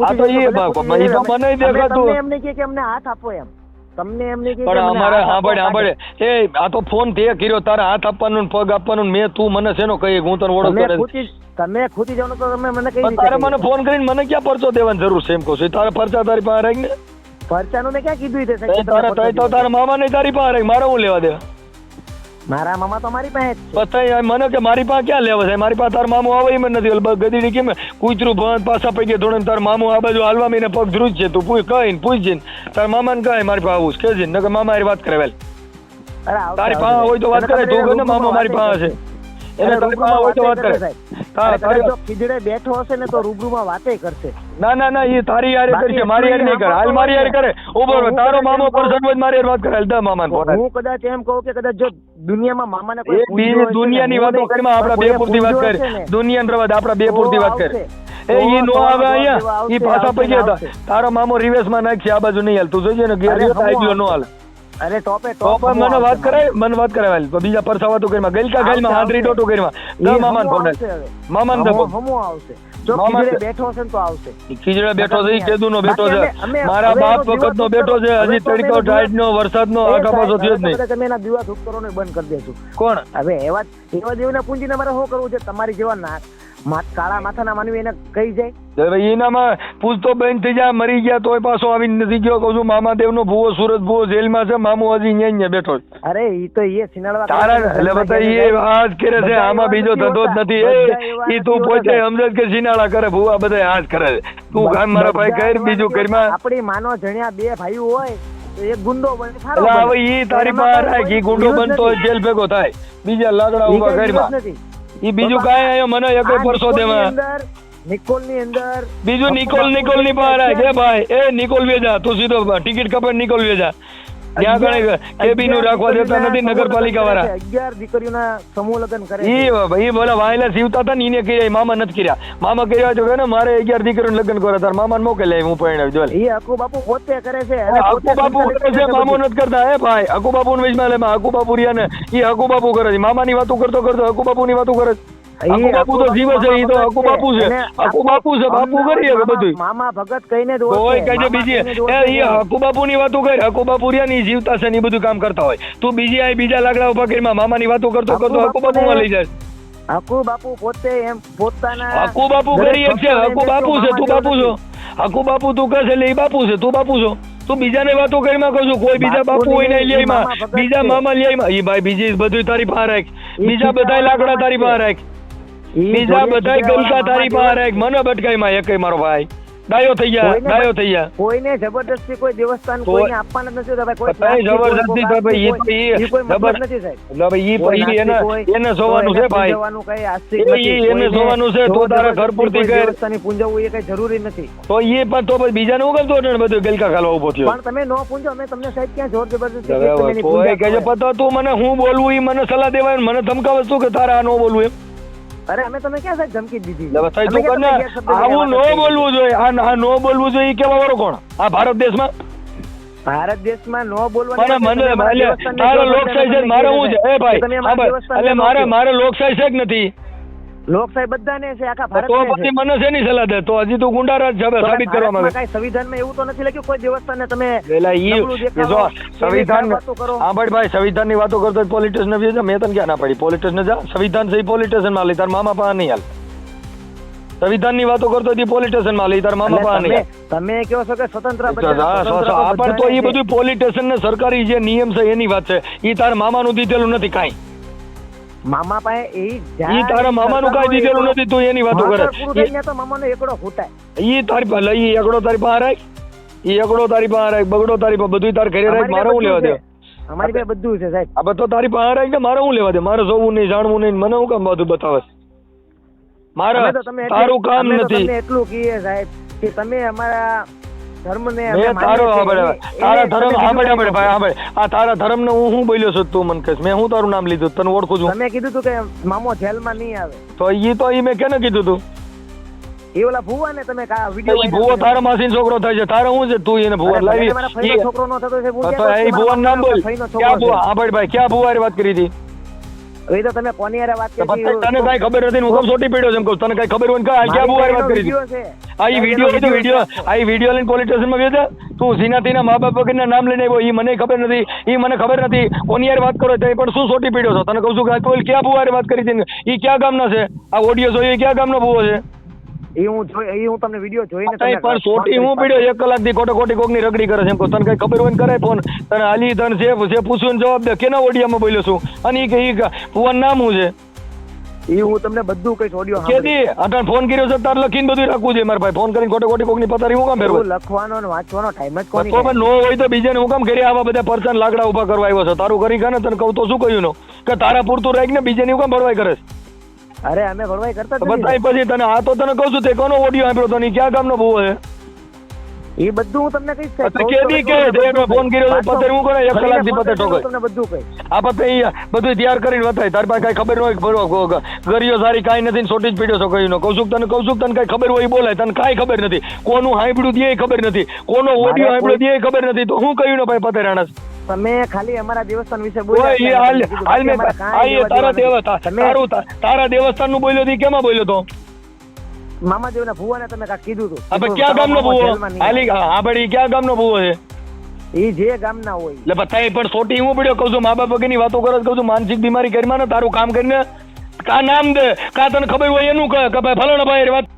આ તો ઈ બાપ ઈ તો મને દેખાતું. એમ નહીં કે અમને હાથ આપો એમ. તમને એમ નહીં કે પણ અમારે સાંભળે એ આ તો ફોન તે કર્યો, તારે હાથ આપવાનું પગ આપવાનું. મેં તું મને શેનો કહી, હું તને ઓળખતો. તમે ખૂતી જાવ તો તમે મને કઈ તારે મને ફોન કરીને મને ક્યાં પરચો દેવાની જરૂર છે એમ કહું છું? તારે પરચા તારી પાસે રાખીને પરચાનું મેં ક્યાં કીધું છે? તારે તારા મામા ને તારી પાસે રાખ, મારે હું લેવા દેવા? મારા મામા તો મારી પાસે જ છે. પછી મને કે મારી પાસે ક્યાં લેવા છે? મારી પાસે તાર મામો આવે એમ નથી. ગદીડી કેમ કૂતરું બંધ પાછા પૈકી ધોણે તાર મામો આ બાજુ હાલવા મીને પગ ધ્રુજ છે. તું પૂછ કહીને પૂછજે તાર મામા ને કહે મારી પાસે આવું કે છે ને મામા મારી વાત કરે વેલ. તારી પાસે હોય તો વાત કરે. તું કહે મામા મારી પાસે છે, એને તારી પાસે હોય તો વાત કરે. જો ખીજડે બેઠો હશે ને તો રૂબરૂમાં વાતે કરશે. ના ના ના, એ તારી યાર કરશે, મારી યાર નહીં કરે. હાલ મારી યાર કરે. ઉભો તારો મામો પર્સન હોય મારી યાર વાત કરે. હાલ દે મામા ને. હું કદાચ એમ કહું કે કદાચ જો દુનિયામાં મામાને એ બીજી દુનિયાની વાતો કરીમાં આપડા બે પૂરતી વાત કરે. દુનિયાને રવા દે, આપડા બે પૂરતી વાત કરે. એ ઈ નો આવે અહીંયા, ઈ પાછા પૈકી હતા. તારો મામો રિવેસ માં નાખશે, આ બાજુ નહીં હાલ. તું જોઈજે ને ઘેર આઈડિયો નો હાલ. અરે ટોપે મને વાત કરાય, મને વાત કરાય. તો બીજા પરસાવાતું કરીમાં ગલકા ગલમાં હાંડરી ડોટો કરીમાં દા મામાને ફોન મામાને દે હમો આવશે. જો ખીજડે બેઠો હશે ને તો આવશે. ખીજડે બેઠો છે, કેદુનો બેઠો છે, મારા બાપ વખતનો બેઠો છે. હજી તડકો ટાઈડનો વરસાદનો આખા પાછો થયો જ નહીં. તમે એના દીવા ધૂપ કરવાનો બંધ કરી દેશું. કોણ હવે એવા દેવના પૂંજીને મારે શું કરવું છે? તમારી જેવા કાળા માથાના માનવી એને કહી જાય એનામાં પૂછતો બેન થઈ જાય, મરી ગયા તોય પાછો આવી નથી ગયો. કહું છું મામા દેવ નો ભૂવો સુરત ભૂવો જેલમાં છે, મામો હજી અહીંયા બેઠો. અરે ઈ તો એ સિનાળવા તારા એટલે બતા એ આજ કરે છે, આમાં બીજો ધંધો જ નથી. એ તું પોતે સમજ કે સિનાળા કરે, ભૂવા બધા આજ કરે છે. તું કામ મારા ભાઈ કર, બીજું કરીમાં આપડી માનો જણ્યા બે ભાઈઓ હોય તો એક ગુંડો બને. હવે ઈ તારી પાસે રાખ, ઈ ગુંડો બનતો હોય જેલ ભેગો થાય, બીજા લાકડા ઉભા કરીમાં. ઈ બીજું કાંઈ આયો મને એક પરસો દેવા નિકોલ ની અંદર બીજું નિકોલ ની પાસે કે ભાઈ એ નિકોલ વેજા, તું સીધો ટિકિટ કપાડ નિકોલ વેજા. ત્યાં ગણે કેબી નું રાખવા દેતા નથી નગરપાલિકા વાળા. 11 દીકરીઓના સમૂહ લગ્ન કરે. ઈ બોલા વાયલા જીવતા હતા ને એને કર્યા, મામા નથી કર્યા. મામા કર્યા તો કે ને મારે 11 દીકરીઓનું લગ્ન કરો, તાર મામાને મોકલે હું પરણાવી જો. ઈ અકુ બાપુ પોતે કરે છે. અકુ બાપુ કરે છે, મામો નથી કરતા. હે ભાઈ અકુ બાપુ ને વિજમાં અકુ બાપુ રહ્યા ને ઈ અકુ બાપુ કરે છે. મામાની વાતો કરતો અકુ બાપુ ની વાતો કરે છે. હકુ બાપુ તો જીવે છે, ઈ તો હકુ બાપુ છે, હકુ બાપુ છે, બાપુ કરી શકે બધું. મામા ભગત કહીને જ કોઈ ઓળખે, કઈ મામા બીજી કહીને જ ઓળખે. એ હકુ બાપુ ની વાતો કરે, હકુ બાપુ રહ્યા ને ઈ જીવતા છે ને ઈ બધું કામ કરતા હોય. તું બીજી આ બીજા લાકડા ઉભા કરી મામાની વાતો કરતો કરતો હકુ બાપુ માં લઈ જાય. હકુ બાપુ પોતે એમ પોતાના હકુ બાપુ કરી એક છે, હકુ બાપુ છે, તું બાપુ છો. હકુ બાપુ તું કહે છે એટલે ઈ બાપુ છે, તું બાપુ છો. તું બીજાને વાતો કરીમાં કહું છું, કોઈ બીજા બાપુ હોય ને લઈ માં, બીજા મામા લઈ માં, ઈ ભાઈ બીજી બધું તારી પાસે રાખ, બીજા બધાય લાકડા તારી પાસે રાખ, બીજા બધાય ગલકા તારી પાસે રાખ, મને બટકાઈ માં એકય મારો ભાઈ ડાયો થઈ ગયા, ડાયો થઈ ગયા. કોઈને જબરદસ્તી કોઈ દેવસ્થાન કોઈને આપવાના જ નથી હોતા ભાઈ. કોઈ જબરદસ્તી તો ભાઈ ઈ કોઈ મતલબ નથી સાહેબ. એટલે ભાઈ ઈ એને સોવાનું છે ભાઈ, પૂજવાનું કઈ આસ્તિક નથી. એને સોવાનું છે, તો તારા ઘર પૂરતી કર. દેવસ્થાની પૂંજવું એ કઈ જરૂરી નથી. તો ઈ પણ તો પછી બીજાને હું ગમતો ને બધું ગલકા ખાવા ઉભો થયો. પણ તમે નો પૂંજો, અમે તમને સાહેબ ક્યાં જોર જબરદસ્તી કોઈ કહે છે પતો તું મને હું બોલવું ઈ મને સલાહ દેવાય, મને ધમકાવે શું કે તારે આ નો બોલવું એમ. અરે અમે તમે ક્યાં સાહેબ ધમકી દીધી? તું કર આવું નો બોલવું જોઈએ, આ નો બોલવું જોઈએ ઈ કેવા વાળો કોણ આ ભારત દેશમાં? ભારત દેશમાં નો બોલવાનું. મને તારો લોકશાહી છે, મારે હું છે એ ભાઈ એટલે મારે લોકશાહી છે કે નથી? લોકશાહી બધાને છે, આખા તો ભારતને પછી મને શેની સલાહ દે? તો હજી તું ગુંડારાજ સાબિત કરવા માંગે. કઈ સંવિધાનમાં એવું તો નથી લખ્યું કોઈ દેવસ્થાનને તમે પેલા ઈ નબળું દેખાડો, સંવિધાન વાતો કરો. હા ભાઈ સંવિધાન ની વાતો કરતો પોલિટિશિયન મેં તને ક્યાં ના પડી? પોલિટિશિયન જા, સંવિધાન છે પોલિટિશિયન માં લઈ, તાર મામા પાસે નહીં હાલ. સંવિધાન ની વાતો કરતો હતી પોલિટિશિયન માં લઈ, તાર મામા પાસે નહીં. તમે કહો છો કે સ્વતંત્ર પણ તો એ બધું પોલિટિશિયન ને સરકારી જે નિયમ છે એની વાત છે, ઈ તાર મામાનું દીધેલું નથી કાંઈ. મામા પાસે ઈ તારા મામાનું કાંઈ દીધેલું નથી, તું એની વાતો કરે. તો મામાનો એકડો ફૂટાય. ઈ તારી પાસે લઈ, એકડો તારી પાસે રાખ, ઈ એકડો તારી પાસે રાખ, બગડો તારી પાસે, બધું તાર ઘરે રાખ, મારે હું લેવા દે? અમારી પાસે બધું છે સાહેબ. આ બધો તારી પાસે રાખ ને મારે હું લેવા દે? મારે જોવું નહીં, જાણવું નહીં, મને હું કામ બધું બતાવે? મારે તારું કામ નથી. એટલું કહીએ સાહેબ કે તમે અમારા ધર્મને તારા ધર્મ આ તારા ધર્મ ને હું બોલ્યો છું? તું મને કહીશ મેં હું તારું નામ લીધું? તને ઓળખું છું? તમે કીધું તું કે મામો જેલમાં નહીં આવે. તો ઈ મેં કેને કીધું તું? એ ઓલા ભુવા ને તમે વિડિયો ભુવો તારા માસીનો છોકરો થાય છે, તારે શું છે? તું એને ભુવા લાવી છોકરો નો થતો છે એ ભુવાનું નામ બોલ. ક્યાં ભુવા? હા ભાઈ ક્યાં ભુવા વાત કરી હતી? એ તો તમે કોની હારે વાત કરી? તને કઈ ખબર નથી, હું કેમ સોટી પડ્યો છે? એમ કહું તને કઈ ખબર હોય ક્યાં ભુવા વાત કરી હતી? આ વિડીયો લઈને પોલીસ સ્ટેશનમાં ગયો છે તું? ઝીનાતીના મા બાપ વગરના નામ લઈને આવ્યો, ઈ મને ખબર નથી, ઈ મને ખબર નથી કોની હારે વાત કરો તો પણ શું સોટી પડ્યો છો? તને કહું છું કે ક્યાં ભુવા વાત કરી હતી? ઈ ક્યાં ગામના છે? આ ઓડિયો જોયો ક્યાં ગામનો ભુવો છે? હું તમને વિડીયો જોઈને પણ સોટી હું પડ્યો 1 કલાક થી ખોટી કોકની રગડી કરે છે એમ કહો. તને કઈ ખબર હોય ને કરે ફોન, તને હાલી તને જે પૂછ્યું જવાબ દે, કેના ઓડિયામાં બોલ્યો છું અને ઈ ભુવાનું નામ શું છે? હું તમને બધું કઈ ઓડિયો કેદી અટાણ ફોન કર્યો છે તાર લખીને બધું રાખવું છે મારા ભાઈ? ફોન કરીને ખોટી કોકની પતારી હું કામ ફેરવું? લખવાનો ને વાંચવાનો ટાઈમ જ કોની? તો પણ નો હોય તો બીજાને હું કામ કરી આવા બધા પરચાન લાકડા ઉભા કરવા આવ્યો છે? તારું કરી કાને તને કહું તો શું કહ્યું નો કે તારા પૂરતું રાખ ને બીજાની હું કામ ભરવાઈ કરે છે? અરે અમે ભરવાઈ કરતા બતાય પછી તને આ તો તને કહું છું તે કોનો ઓડિયો આપ્યો તો? ક્યાં ગામનો ભૂવો છે? એ બધું હું તમને કહીશ. કેદી કે ફોન કર્યો તો પતે હું કરે 1 કલાક થી પતે ઠોકે તમને બધું કહીશ. આ પતે બધું તૈયાર કરીને બતાય. તાર પાસે કઈ ખબર હોય ગરિયો સારી કાંઈ નથી, સોટી જ પીડ્યો છો કહ્યું નો. કહું છું તને કઈ ખબર હોય બોલાય, તને કાંઈ ખબર નથી. કોનું હાંભળ્યું દે ખબર નથી, કોનો ઓડિયો હાંભળ્યો દે ખબર નથી, તો હું કહ્યું ને ભાઈ પતે રાણા તમે ખાલી અમારા દેવસ્થાન વિશે તારા દેવસ્થાન નું બોલ્યો હતી, કેમાં બોલ્યો તો? મામાદેવ ના ભુવા ને તમે કાંઈક કીધું હતું. ક્યાં ગામનો ભુવો? હા ભાઈ ક્યાં ગામનો ભુવો છે? એ જે ગામના હોય એટલે બતાય પણ સોટી હું પડ્યો કહું છું? મા બાપ વગરની વાતો કરો કહું છું? માનસિક બીમારી કરી ને તારું કામ કરીને કા નામ દે, કા તને ખબર હોય એનું કહે કે ભાઈ ફલાણા ભાઈ વાત